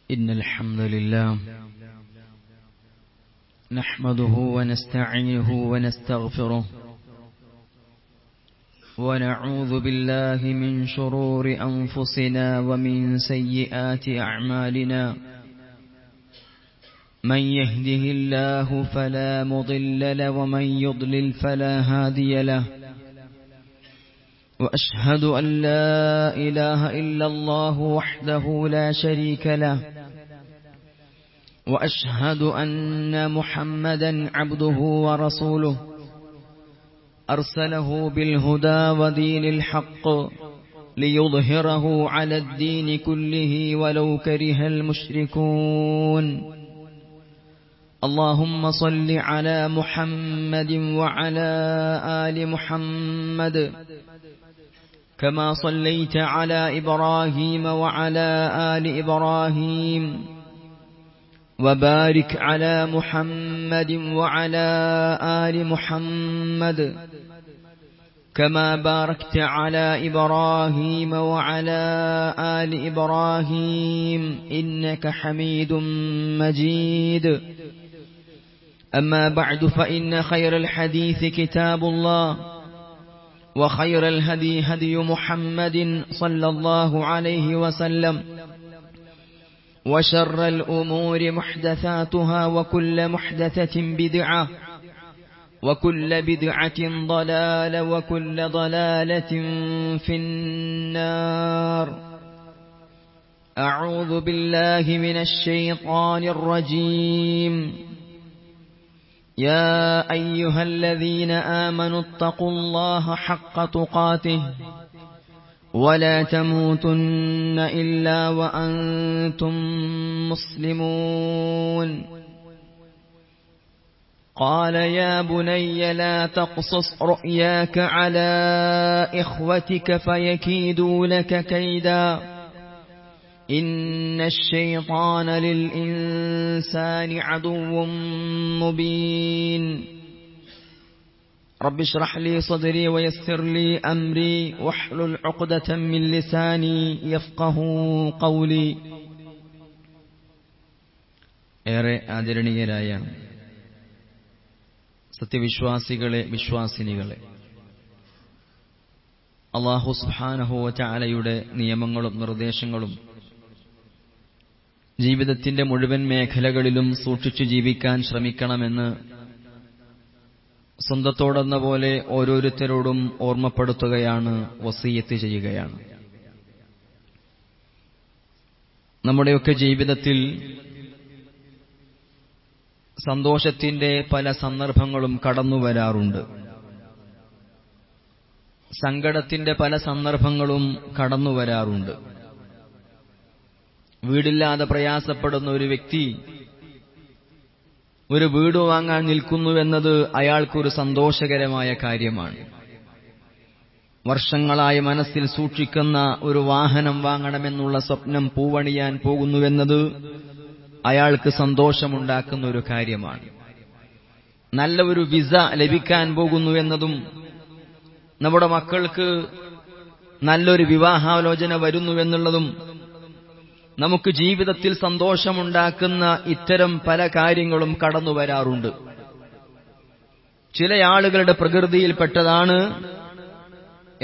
إن الحمد لله نحمده ونستعينه ونستغفره ونعوذ بالله من شرور أنفسنا ومن سيئات أعمالنا من يهده الله فلا مضل له ومن يضلل فلا هادي له وأشهد أن لا إله إلا الله وحده لا شريك له وأشهد أن محمدا عبده ورسوله أرسله بالهدى ودين الحق ليظهره على الدين كله ولو كره المشركون اللهم صل على محمد وعلى آل محمد كما صليت على إبراهيم وعلى آل إبراهيم وبارك على محمد وعلى آل محمد كما باركت على إبراهيم وعلى آل إبراهيم إنك حميد مجيد أما بعد فإن خير الحديث كتاب الله وخير الهدي هدي محمد صلى الله عليه وسلم وشر الأمور محدثاتها وكل محدثة بدعة وكل بدعة ضلالة وكل ضلالة في النار أعوذ بالله من الشيطان الرجيم يا أيها الذين آمنوا اتقوا الله حق تقاته ولا تموتن إلا وأنتم مسلمون قال يا بني لا تقصص رؤياك على إخوتك فيكيدوا لك كيدا إن الشيطان للإنسان عدو مبين رب اشرح لي صدري ويسر لي أمري واحلل عقدة من لساني يفقه قولي ഏറെ ആദരണീയരായ സത്യവിശ്വാസികളെ വിശ്വാസിനികളെ അല്ലാഹു സുബ്ഹാനഹു വ തആലയുടെ നിയമങ്ങളും നിർദ്ദേശങ്ങളും ജീവിതത്തിന്റെ മുഴുവൻ മേഖലകളിലും സൂക്ഷിച്ചു ജീവിക്കാൻ ശ്രമിക്കണമെന്ന് സ്വന്തത്തോടെന്ന പോലെ ഓരോരുത്തരോടും ഓർമ്മപ്പെടുത്തുകയാണ്, വസിയത്ത് ചെയ്യുകയാണ്. നമ്മുടെയൊക്കെ ജീവിതത്തിൽ സന്തോഷത്തിന്റെ പല സന്ദർഭങ്ങളും കടന്നു വരാറുണ്ട്. സങ്കടത്തിന്റെ പല സന്ദർഭങ്ങളും കടന്നു വരാറുണ്ട്. വീടില്ലാതെ പ്രയാസപ്പെടുന്ന ഒരു വ്യക്തി ഒരു വീട് വാങ്ങാൻ നിൽക്കുന്നുവെന്നത് അയാൾക്കൊരു സന്തോഷകരമായ കാര്യമാണ്. വർഷങ്ങളായി മനസ്സിൽ സൂക്ഷിക്കുന്ന ഒരു വാഹനം വാങ്ങണമെന്നുള്ള സ്വപ്നം പൂവണിയാൻ പോകുന്നുവെന്നത് അയാൾക്ക് സന്തോഷമുണ്ടാക്കുന്ന ഒരു കാര്യമാണ്. നല്ല ഒരു വിസ ലഭിക്കാൻ പോകുന്നുവെന്നതും നമ്മുടെ മക്കൾക്ക് നല്ലൊരു വിവാഹാലോചന വരുന്നുവെന്നുള്ളതും നമുക്ക് ജീവിതത്തിൽ സന്തോഷമുണ്ടാക്കുന്ന ഇത്തരം പല കാര്യങ്ങളും കടന്നു വരാറുണ്ട്. ചില ആളുകളുടെ പ്രകൃതിയിൽപ്പെട്ടതാണ്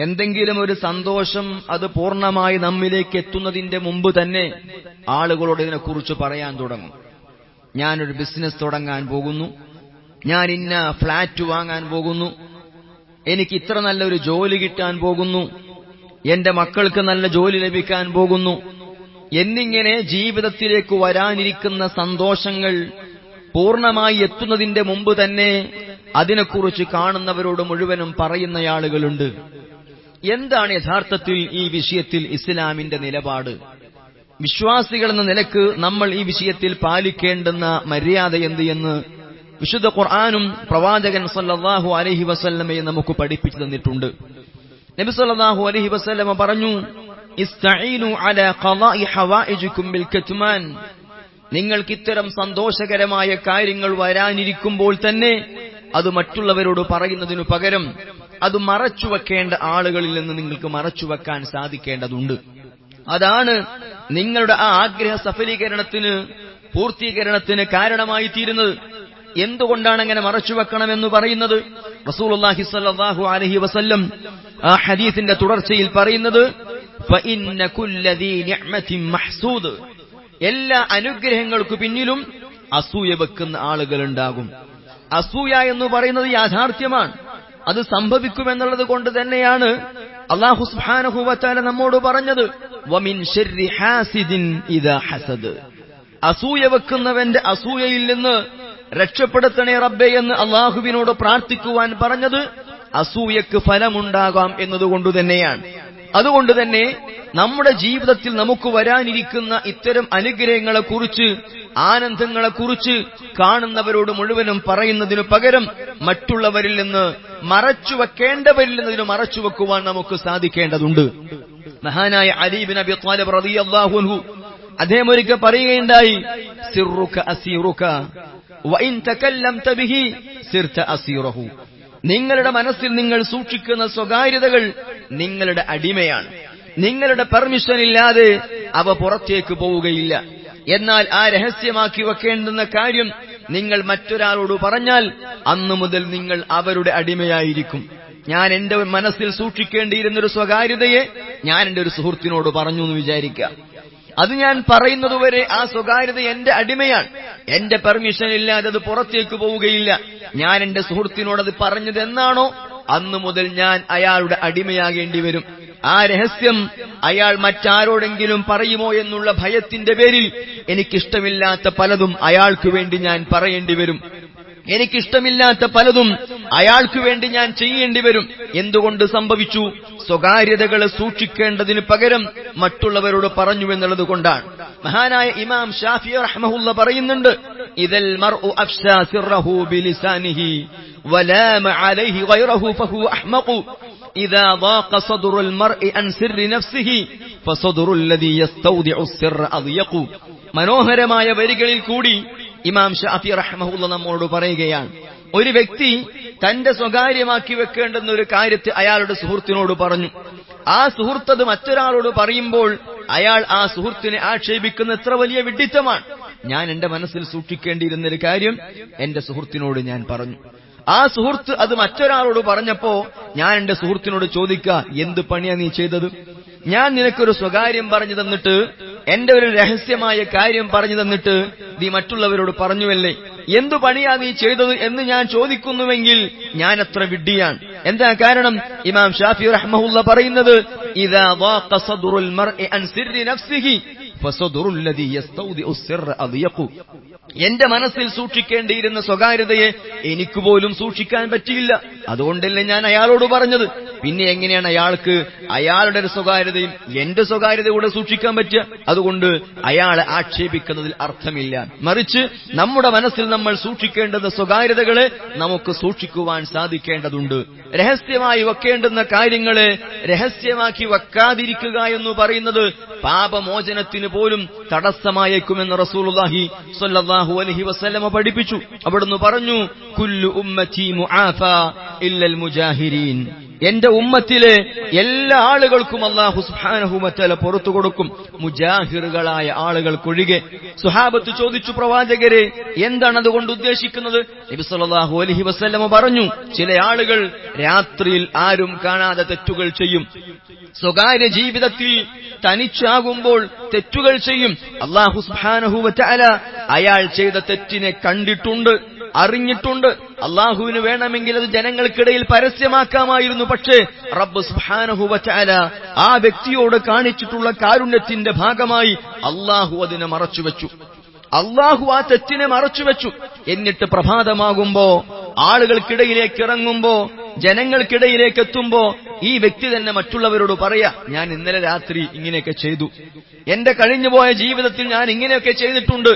എന്തെങ്കിലും ഒരു സന്തോഷം അത് പൂർണ്ണമായി നമ്മിലേക്ക് എത്തുന്നതിന്റെ മുമ്പ് തന്നെ ആളുകളോട് ഇതിനെക്കുറിച്ച് പറയാൻ തുടങ്ങും. ഞാനൊരു ബിസിനസ് തുടങ്ങാൻ പോകുന്നു, ഞാൻ ഇന്ന ഫ്ലാറ്റ് വാങ്ങാൻ പോകുന്നു, എനിക്ക് ഇത്ര നല്ലൊരു ജോലി കിട്ടാൻ പോകുന്നു, എന്റെ മക്കൾക്ക് നല്ല ജോലി ലഭിക്കാൻ പോകുന്നു എന്നിങ്ങനെ ജീവിതത്തിലേക്ക് വരാനിരിക്കുന്ന സന്തോഷങ്ങൾ പൂർണ്ണമായി എത്തുന്നതിന്റെ മുമ്പ് തന്നെ അതിനെക്കുറിച്ച് കാണുന്നവരോട് മുഴുവനും പറയുന്ന ആളുകളുണ്ട്. എന്താണ് യഥാർത്ഥത്തിൽ ഈ വിഷയത്തിൽ ഇസ്ലാമിന്റെ നിലപാട്? വിശ്വാസികൾ എന്ന നിലക്ക് നമ്മൾ ഈ വിഷയത്തിൽ പാലിക്കേണ്ടുന്ന മര്യാദ എന്ത് എന്ന് വിശുദ്ധ ഖുർആനും പ്രവാചകൻ സല്ലല്ലാഹു അലൈഹി വസല്ലമയെ നമുക്ക് പഠിപ്പിച്ചു തന്നിട്ടുണ്ട്. നബി സല്ലല്ലാഹു അലൈഹി വസല്ലമ പറഞ്ഞു, ഇസ്തഈനു അലാ ഖളാഇ ഹവായിജികും ബിൽ കത്മാൻ. നിങ്ങൾക്ക് ഇത്തരം സന്തോഷകരമായ കാര്യങ്ങൾ വരാനിരിക്കുമ്പോൾ തന്നെ അത് മറ്റുള്ളവരോട് പറയുന്നതിനു പകരം അത് മറച്ചുവെക്കേണ്ട ആളുകളിൽ നിന്ന് നിങ്ങൾക്ക് മറച്ചുവെക്കാൻ സാധിക്കേണ്ടതുണ്ട്. അതാണ് നിങ്ങളുടെ ആ ആഗ്രഹ സഫലീകരണത്തിന്, പൂർത്തീകരണത്തിന് കാരണമായി തീരുന്നത്. എന്തുകൊണ്ടാണ് അങ്ങനെ മറച്ചുവെക്കണമെന്ന് പറയുന്നത്? റസൂലുള്ളാഹി സ്വല്ലല്ലാഹു അലൈഹി വസല്ലം ആ ഹദീസിന്റെ തുടർച്ചയിൽ പറയുന്നത്, ഫഇന്ന കുല്ലദീ നിഅമത്തിൻ മഹ്സൂദ്, എല്ലാ അനുഗ്രഹങ്ങൾക്കു പിന്നിലും അസൂയ വെക്കുന്ന ആളുകളുണ്ടാകും. അസൂയ എന്ന് പറയുന്നത് യാഥാർത്ഥ്യമാണ്, അത് സംഭവിക്കുമെന്നുള്ളത് കൊണ്ട് തന്നെയാണ് അല്ലാഹു സുബ്ഹാനഹു വ തആല നമ്മോട് പറഞ്ഞത്, വമിൻ ശർരി ഹാസിദിൻ ഇദാ ഹസദ്, അസൂയ വെക്കുന്നവന്റെ അസൂയയിൽ നിന്ന് രക്ഷപ്പെടുത്തണേ റബ്ബേ എന്ന് അല്ലാഹുവിനോട് പ്രാർത്ഥിക്കുവാൻ പറഞ്ഞത് അസൂയക്ക് ഫലമുണ്ടാകാം എന്നതുകൊണ്ട് തന്നെയാണ്. അതുകൊണ്ട് തന്നെ നമ്മുടെ ജീവിതത്തിൽ നമുക്ക് വരാനിരിക്കുന്ന ഇത്തരം അനുഗ്രഹങ്ങളെക്കുറിച്ച്, ആനന്ദങ്ങളെക്കുറിച്ച് കാണുന്നവരോട് മുഴുവനും പറയുന്നതിനു പകരം മറ്റുള്ളവരിൽ നിന്ന് മറച്ചുവെക്കേണ്ടവരിൽ നിന്ന് മറച്ചുവെക്കുവാൻ നമുക്ക് സാധിക്കേണ്ടതുണ്ട്. മഹാനായ അലി ഇബ്നു അബി ത്വാലിബ് റളിയല്ലാഹു അൻഹു അദ്ദേഹം ഒരിക്കൽ പറയുകയുണ്ടായി, സിർറുക അസീറുക വഇൻ തകല്ലംത ബിഹി സിർത അസീറഹു, നിങ്ങളുടെ മനസ്സിൽ നിങ്ങൾ സൂക്ഷിക്കുന്ന സ്വകാര്യതകൾ നിങ്ങളുടെ അടിമയാണ്. നിങ്ങളുടെ പെർമിഷൻ ഇല്ലാതെ അവ പുറത്തേക്ക് പോവുകയില്ല. എന്നാൽ ആ രഹസ്യമാക്കി വെക്കേണ്ടുന്ന കാര്യം നിങ്ങൾ മറ്റൊരാളോട് പറഞ്ഞാൽ അന്നു മുതൽ നിങ്ങൾ അവരുടെ അടിമയായിരിക്കും. ഞാൻ എന്റെ മനസ്സിൽ സൂക്ഷിക്കേണ്ടിയിരുന്നൊരു സ്വകാര്യതയെ ഞാൻ എന്റെ ഒരു സുഹൃത്തിനോട് പറഞ്ഞു എന്ന് വിചാരിക്കാം. അത് ഞാൻ പറയുന്നതുവരെ ആ സ്വകാര്യത എന്റെ അടിമയാണ്. എന്റെ പെർമിഷൻ ഇല്ലാതെ അത് പുറത്തേക്ക് പോവുകയില്ല. ഞാൻ എന്റെ സുഹൃത്തിനോടത് പറഞ്ഞത് എന്നാണോ അന്നു മുതൽ ഞാൻ അയാളുടെ അടിമയാകേണ്ടി വരും. ആ രഹസ്യം അയാൾ മറ്റാരോടെങ്കിലും പറയുമോ എന്നുള്ള ഭയത്തിന്റെ പേരിൽ എനിക്കിഷ്ടമില്ലാത്ത പലതും അയാൾക്ക് വേണ്ടി ഞാൻ പറയേണ്ടി വരും. എനിക്കിഷ്ടമില്ലാത്ത പലതും അയാൾക്ക് വേണ്ടി ഞാൻ ചെയ്യേണ്ടി വരും. എന്തുകൊണ്ട് സംഭവിച്ചു? സ്വകാര്യതകളെ സൂക്ഷിക്കേണ്ടതിന് പകരം മറ്റുള്ളവരോട് പറഞ്ഞു എന്നുള്ളത് കൊണ്ടാണ്. മഹാനായ ഇമാം ഷാഫിഈ റഹ്മഹുല്ല പറയുന്നുണ്ട്, ഇദൽ മർഉ അഫ്ശാ സിർറഹു ബിലിസാനിഹി വലാമ അലൈഹി ഗൈറഹു ഫഹു അഹ്മഖു ഇദാ ضاق صدر المرء عن سر نفسه فصدر الذي يستودع السر أضيق. മനോഹരമായ വരികളിൽ കൂടി ഇമാം ഷാഫിഈ റഹ്മഹുല്ല നമ്മോട് പറയുകയാണ്, ഒരു വ്യക്തി തന്റെ സ്വകാര്യമാക്കി വെക്കേണ്ടുന്ന ഒരു കാര്യത്തെ അയാളുടെ സുഹൃത്തിനോട് പറഞ്ഞു. ആ സുഹൃത്ത് അത് മറ്റൊരാളോട് പറയുമ്പോൾ അയാൾ ആ സുഹൃത്തിനെ ആക്ഷേപിക്കുന്ന എത്ര വലിയ വിഡ്ഢിത്തമാണ്. ഞാൻ എന്റെ മനസ്സിൽ സൂക്ഷിക്കേണ്ടിയിരുന്നൊരു കാര്യം എന്റെ സുഹൃത്തിനോട് ഞാൻ പറഞ്ഞു. ആ സുഹൃത്ത് അത് മറ്റൊരാളോട് പറഞ്ഞപ്പോ ഞാൻ എന്റെ സുഹൃത്തിനോട് ചോദിക്കുക, എന്ത് പണിയാ നീ ചെയ്തത്? ഞാൻ നിനക്കൊരു സ്വകാര്യം പറഞ്ഞു തന്നിട്ട്, എന്റെ ഒരു രഹസ്യമായ കാര്യം പറഞ്ഞു തന്നിട്ട് നീ മറ്റുള്ളവരോട് പറഞ്ഞുവല്ലേ, എന്തു പണിയാ നീ ചെയ്തത് എന്ന് ഞാൻ ചോദിക്കുന്നുവെങ്കിൽ ഞാൻ അത്ര വിഡ്ഢിയാണ്. എന്താ കാരണം? ഇമാം ഷാഫിഈ റഹ്മഹുല്ല പറയുന്നത്, ഇദാ ضاق صدر المرء عن سر نفسه فصدر الذي يستودع السر أضيق. എന്റെ മനസ്സിൽ സൂക്ഷിക്കേണ്ടിയിരുന്ന സ്വകാര്യതയെ എനിക്ക് പോലും സൂക്ഷിക്കാൻ പറ്റിയില്ല. അതുകൊണ്ടല്ലേ ഞാൻ അയാളോട് പറഞ്ഞത്. പിന്നെ എങ്ങനെയാണ് അയാൾക്ക് അയാളുടെ ഒരു സ്വകാര്യതയും എന്റെ സ്വകാര്യത കൂടെ സൂക്ഷിക്കാൻ പറ്റുക? അതുകൊണ്ട് അയാളെ ആക്ഷേപിക്കുന്നതിൽ അർത്ഥമില്ല. മറിച്ച് നമ്മുടെ മനസ്സിൽ നമ്മൾ സൂക്ഷിക്കേണ്ടുന്ന സ്വകാര്യതകളെ നമുക്ക് സൂക്ഷിക്കുവാൻ സാധിക്കേണ്ടതുണ്ട്. രഹസ്യമായി വെക്കേണ്ടുന്ന കാര്യങ്ങളെ രഹസ്യമാക്കി വെക്കാതിരിക്കുക എന്ന് പറയുന്നത് പാപമോചനത്തിന് പോലും തടസ്സമായേക്കുമെന്ന് റസൂലുള്ളാഹി സ്വല്ലല്ലാഹു അലൈഹി വസല്ലമ പഠിപ്പിച്ചു. അവിടുന്ന് പറഞ്ഞു, കുല്ലു ഉമ്മത്തി മുആഫാ ഇല്ലൽ മുജാഹിരീൻ, എന്റെ ഉമ്മത്തിലെ എല്ലാ ആളുകൾക്കും അല്ലാഹു സുബ്ഹാനഹു വ തആല പുറത്തു കൊടുക്കും, മുജാഹിറുകളായ ആളുകൾക്കൊഴികെ. സുഹാബത്ത് ചോദിച്ചു, പ്രവാചകരെ എന്താണ് അതുകൊണ്ട് ഉദ്ദേശിക്കുന്നത്? നബി സല്ലല്ലാഹു അലൈഹി വസല്ലമ പറഞ്ഞു, ചില ആളുകൾ രാത്രിയിൽ ആരും കാണാതെ തെറ്റുകൾ ചെയ്യും. സ്വകാര്യ ജീവിതത്തിൽ തനിച്ചാകുമ്പോൾ തെറ്റുകൾ ചെയ്യും. അല്ലാഹു സുബ്ഹാനഹു വ തആല അയാൾ ചെയ്ത തെറ്റിനെ കണ്ടിട്ടുണ്ട്, അറിഞ്ഞിട്ടുണ്ട്. അള്ളാഹുവിന് വേണമെങ്കിൽ അത് ജനങ്ങൾക്കിടയിൽ പരസ്യമാക്കാമായിരുന്നു. പക്ഷേ റബ്ബ് സുബ്ഹാനഹു വ തആല ആ വ്യക്തിയോട് കാണിച്ചിട്ടുള്ള കാരുണ്യത്തിന്റെ ഭാഗമായി അള്ളാഹു അതിനെ മറച്ചുവെച്ചു. അള്ളാഹു ആ തെറ്റിനെ മറച്ചുവെച്ചു. എന്നിട്ട് പ്രഭാതമാകുമ്പോ, ആളുകൾക്കിടയിലേക്ക് ഇറങ്ങുമ്പോ, ജനങ്ങൾക്കിടയിലേക്ക് എത്തുമ്പോ ഈ വ്യക്തി തന്നെ മറ്റുള്ളവരോട് പറയാ, ഞാൻ ഇന്നലെ രാത്രി ഇങ്ങനെയൊക്കെ ചെയ്തു, എന്റെ കഴിഞ്ഞുപോയ ജീവിതത്തിൽ ഞാൻ ഇങ്ങനെയൊക്കെ ചെയ്തിട്ടുണ്ട്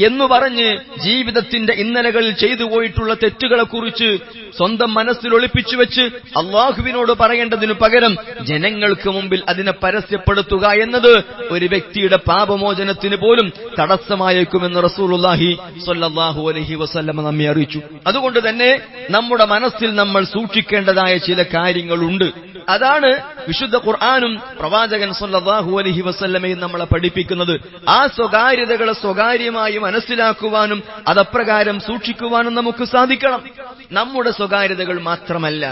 എന്ന് പറഞ്ഞ് ജീവിതത്തിന്റെ ഇന്നലകളിൽ ചെയ്തു പോയിട്ടുള്ള തെറ്റുകളെ കുറിച്ച് സ്വന്തം മനസ്സിൽ ഒളിപ്പിച്ചു വെച്ച് അള്ളാഹുവിനോട് പറയേണ്ടതിനു പകരം ജനങ്ങൾക്ക് മുമ്പിൽ അതിനെ പരസ്യപ്പെടുത്തുക എന്നത് ഒരു വ്യക്തിയുടെ പാപമോചനത്തിന് പോലും തടസ്സമായേക്കുമെന്ന് റസൂലുള്ളാഹി സ്വല്ലല്ലാഹു അലൈഹി വസല്ലം നമ്മെ അറിയിച്ചു. അതുകൊണ്ട് തന്നെ നമ്മുടെ മനസ്സിൽ നമ്മൾ സൂക്ഷിക്കേണ്ടതായ ചില കാര്യങ്ങളുണ്ട്. അതാണ് വിശുദ്ധ ഖുർആനും പ്രവാചകൻ സല്ലല്ലാഹു അലൈഹി വസല്ലമയും നമ്മളെ പഠിപ്പിക്കുന്നത്. ആ സ്വകാര്യതകളെ സ്വകാര്യമായി മനസ്സിലാക്കുവാനും അതപ്രകാരം സൂക്ഷിക്കുവാനും നമുക്ക് സാധിക്കണം. നമ്മുടെ സ്വകാര്യതകൾ മാത്രമല്ല,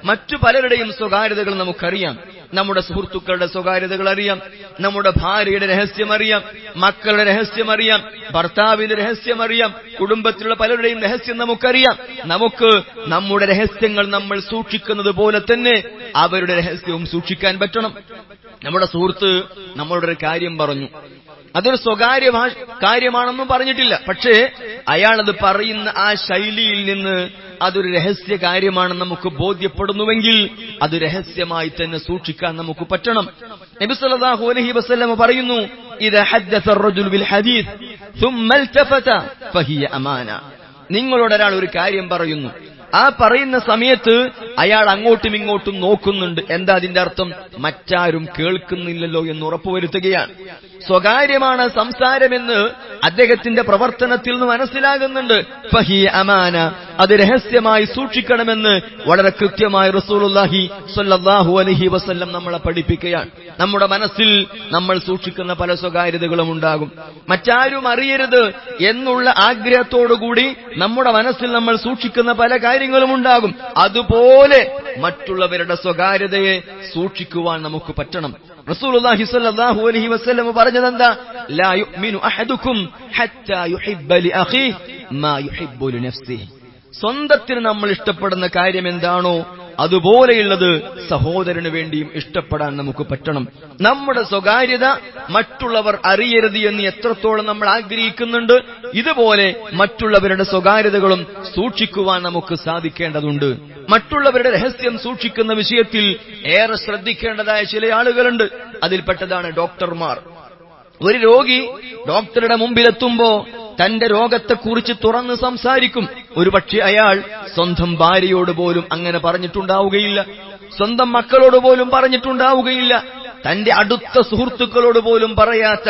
മറ്റു പലരുടെയും സ്വകാര്യതകൾ നമുക്കറിയാം. നമ്മുടെ സുഹൃത്തുക്കളുടെ സ്വകാര്യതകൾ അറിയാം, നമ്മുടെ ഭാര്യയുടെ രഹസ്യം അറിയാം, മക്കളുടെ രഹസ്യം അറിയാം, ഭർത്താവിന്റെ രഹസ്യം അറിയാം, കുടുംബത്തിലുള്ള പലരുടെയും രഹസ്യം നമുക്കറിയാം. നമുക്ക് നമ്മുടെ രഹസ്യങ്ങൾ നമ്മൾ സൂക്ഷിക്കുന്നത് പോലെ തന്നെ അവരുടെ രഹസ്യവും സൂക്ഷിക്കാൻ പറ്റണം. നമ്മുടെ സുഹൃത്ത് നമ്മളോട് ഒരു കാര്യം പറഞ്ഞു, അതൊരു സ്വകാര്യ കാര്യമാണെന്നും പറഞ്ഞിട്ടില്ല, പക്ഷേ അയാളത് പറയുന്ന ആ ശൈലിയിൽ നിന്ന് അതൊരു രഹസ്യ കാര്യമാണെന്ന് നമുക്ക് ബോധ്യപ്പെടുന്നുവെങ്കിൽ അത് രഹസ്യമായി തന്നെ സൂക്ഷിക്കാൻ നമുക്ക് പറ്റണം. നബി സല്ലല്ലാഹു അലൈഹി വസല്ലം പറയുന്നു, ഇദാ ഹദ്ദസ അർ-റജുലു ബിൽ ഹദീസ് സുമ്മ ഇൽതഫത ഫഹിയ അമാന. നിങ്ങളോട് ഒരാൾ ഒരു കാര്യം പറയുന്നു, ആ പറയുന്ന സമയത്ത് അയാൾ അങ്ങോട്ടും ഇങ്ങോട്ടും നോക്കുന്നുണ്ട്. എന്താ അതിന്റെ അർത്ഥം? മറ്റാരും കേൾക്കുന്നില്ലല്ലോ എന്ന് ഉറപ്പുവരുത്തുകയാണ്. സ്വകാര്യമാണ് സംസാരമെന്ന് അദ്ദേഹത്തിന്റെ പ്രവർത്തനത്തിൽ നിന്ന് മനസ്സിലാകുന്നുണ്ട്. ഫഹിയ അമാന, അത് രഹസ്യമായി സൂക്ഷിക്കണമെന്ന് വളരെ കൃത്യമായി റസൂലുള്ളാഹി സ്വല്ലല്ലാഹു അലൈഹി വസല്ലം നമ്മളെ പഠിപ്പിക്കുകയാണ്. നമ്മുടെ മനസ്സിൽ നമ്മൾ സൂക്ഷിക്കുന്ന പല സ്വകാര്യതകളും ഉണ്ടാകും. മറ്റാരും അറിയരുത് എന്നുള്ള ആഗ്രഹത്തോടുകൂടി നമ്മുടെ മനസ്സിൽ നമ്മൾ സൂക്ഷിക്കുന്ന പല കാര്യങ്ങളും ഉണ്ടാകും. അതുപോലെ മറ്റുള്ളവരുടെ സ്വകാര്യതയെ സൂക്ഷിക്കുവാൻ നമുക്ക് പറ്റണം. റസൂലുള്ളാഹി സ്വല്ലല്ലാഹു അലൈഹി വസല്ലം പറഞ്ഞതെന്താ? ലാ യുഅ്മിനു അഹദുക്കും ഹത്താ യുഹിബ്ബ ലിഅഖീഹി മാ യുഹിബ്ബു ലിനഫ്സിഹി. സ്വന്തത്തിന് നമ്മൾ ഇഷ്ടപ്പെടുന്ന കാര്യം എന്താണോ അതുപോലെയുള്ളത് സഹോദരന് വേണ്ടിയും ഇഷ്ടപ്പെടാൻ നമുക്ക് പറ്റണം. നമ്മുടെ സ്വകാര്യത മറ്റുള്ളവർ അറിയരുത് എന്ന് എത്രത്തോളം നമ്മൾ ആഗ്രഹിക്കുന്നുണ്ട്, ഇതുപോലെ മറ്റുള്ളവരുടെ സ്വകാര്യതകളും സൂക്ഷിക്കുവാൻ നമുക്ക് സാധിക്കേണ്ടതുണ്ട്. മറ്റുള്ളവരുടെ രഹസ്യം സൂക്ഷിക്കുന്ന വിഷയത്തിൽ ഏറെ ശ്രദ്ധിക്കേണ്ടതായ ചില ആളുകളുണ്ട്. അതിൽപ്പെട്ടതാണ് ഡോക്ടർമാർ. ഒരു രോഗി ഡോക്ടറുടെ മുമ്പിലെത്തുമ്പോ തന്റെ രോഗത്തെക്കുറിച്ച് തുറന്ന് സംസാരിക്കും. ഒരുപക്ഷെ അയാൾ സ്വന്തം ഭാര്യയോട് പോലും അങ്ങനെ പറഞ്ഞിട്ടുണ്ടാവുകയില്ല, സ്വന്തം മക്കളോട് പോലും പറഞ്ഞിട്ടുണ്ടാവുകയില്ല, തന്റെ അടുത്ത സുഹൃത്തുക്കളോട് പോലും പറയാത്ത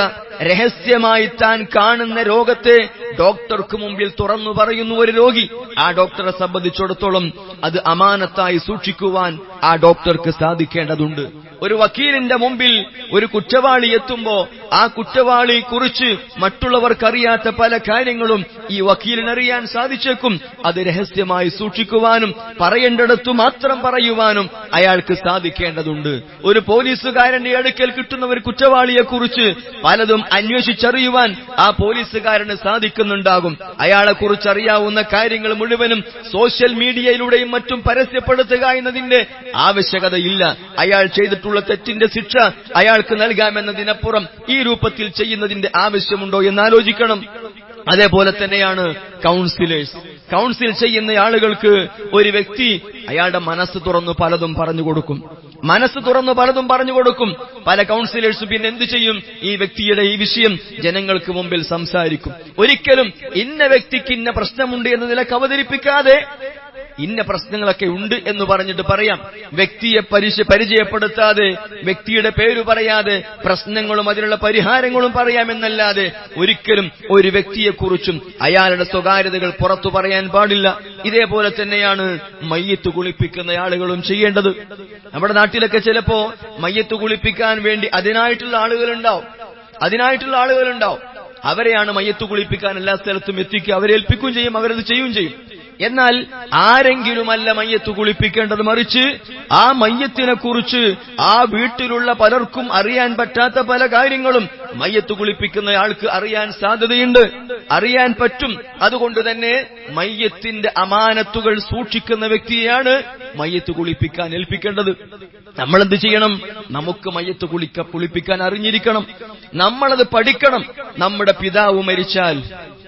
രഹസ്യമായി താൻ കാണുന്ന രോഗത്തെ ഡോക്ടർക്ക് മുമ്പിൽ തുറന്നു പറയുന്നു ഒരു രോഗി. ആ ഡോക്ടറെ സംബന്ധിച്ചിടത്തോളം അത് അമാനത്തായി സൂക്ഷിക്കുവാൻ ആ ഡോക്ടർക്ക് സാധിക്കേണ്ടതുണ്ട്. ഒരു വക്കീലിന്റെ മുമ്പിൽ ഒരു കുറ്റവാളി എത്തുമ്പോ ആ കുറ്റവാളിയെ കുറിച്ച് മറ്റുള്ളവർക്കറിയാത്ത പല കാര്യങ്ങളും ഈ വക്കീലിനറിയാൻ സാധിച്ചേക്കും. അത് രഹസ്യമായി സൂക്ഷിക്കുവാനും പറയേണ്ടിടത്തു മാത്രം പറയുവാനും അയാൾക്ക് സാധിക്കേണ്ടതുണ്ട്. ഒരു പോലീസുകാരന്റെ അടുക്കൽ കിട്ടുന്ന ഒരു കുറ്റവാളിയെ കുറിച്ച് പലതും അന്വേഷിച്ചറിയുവാൻ ആ പോലീസുകാരന് സാധിക്കുന്നുണ്ടാകും. അയാളെക്കുറിച്ച് അറിയാവുന്ന കാര്യങ്ങൾ മുഴുവനും സോഷ്യൽ മീഡിയയിലൂടെയും മറ്റും പരസ്യപ്പെടുത്തുക എന്നതിന്റെ ആവശ്യകതയില്ല. അയാൾ ചെയ്തിട്ടുള്ള തെറ്റിന്റെ ശിക്ഷ അയാൾക്ക് നൽകാമെന്നതിനപ്പുറം ഈ രൂപത്തിൽ ചെയ്യുന്നതിന്റെ ആവശ്യമുണ്ടോ എന്നാലോചിക്കണം. അതേപോലെ തന്നെയാണ് കൗൺസിലേഴ്സ്. കൗൺസിൽ ചെയ്യുന്ന ആളുകൾക്ക് ഒരു വ്യക്തി അയാളുടെ മനസ്സ് തുറന്നു പലതും പറഞ്ഞു കൊടുക്കും. പല കൗൺസിലേഴ്സും പിന്നെ എന്ത് ചെയ്യും? ഈ വ്യക്തിയുടെ ഈ വിഷയം ജനങ്ങൾക്ക് മുമ്പിൽ സംസാരിക്കും. ഒരിക്കലും ഇന്ന വ്യക്തിക്ക് ഇന്ന പ്രശ്നമുണ്ട് എന്ന നിലക്ക് അവതരിപ്പിക്കാതെ ഇന്ന പ്രശ്നങ്ങളൊക്കെ ഉണ്ട് എന്ന് പറഞ്ഞിട്ട് പറയാം. വ്യക്തിയെ പരിചയപ്പെടുത്താതെ, വ്യക്തിയുടെ പേര് പറയാതെ പ്രശ്നങ്ങളും അതിനുള്ള പരിഹാരങ്ങളും പറയാമെന്നല്ലാതെ ഒരിക്കലും ഒരു വ്യക്തിയെക്കുറിച്ചും അയാളുടെ സ്വകാര്യതകൾ പുറത്തു പറയാൻ പാടില്ല. ഇതേപോലെ തന്നെയാണ് മയ്യത്ത് കുളിപ്പിക്കുന്ന ആളുകളും ചെയ്യേണ്ടത്. നമ്മുടെ നാട്ടിലൊക്കെ ചിലപ്പോ മയ്യത്ത് കുളിപ്പിക്കാൻ വേണ്ടി അതിനായിട്ടുള്ള ആളുകളുണ്ടാവും. അവരെയാണ് മയ്യത്ത് കുളിപ്പിക്കാൻ എല്ലാ സ്ഥലത്തും എത്തിക്കുക. അവരെ ഏൽപ്പിക്കുകയും ചെയ്യും, അവരത് ചെയ്യുകയും ചെയ്യും. എന്നാൽ ആരെങ്കിലുമല്ല മയ്യത്ത് കുളിപ്പിക്കേണ്ടത്, മറിച്ച് ആ മയ്യത്തിനെ കുറിച്ച് ആ വീട്ടിലുള്ള പലർക്കും അറിയാൻ പറ്റാത്ത പല കാര്യങ്ങളും മയ്യത്ത് കുളിപ്പിക്കുന്ന ആൾക്ക് അറിയാൻ സാധ്യതയുണ്ട്, അറിയാൻ പറ്റും. അതുകൊണ്ട് തന്നെ മയ്യത്തിന്റെ അമാനത്തുകൾ സൂക്ഷിക്കുന്ന വ്യക്തിയെയാണ് മയ്യത്ത് കുളിപ്പിക്കാൻ ഏൽപ്പിക്കേണ്ടത്. നമ്മളെന്ത് ചെയ്യണം? നമുക്ക് മയ്യത്ത് കുളിപ്പിക്കാൻ അറിഞ്ഞിരിക്കണം, നമ്മളത് പഠിക്കണം. നമ്മുടെ പിതാവ് മരിച്ചാൽ,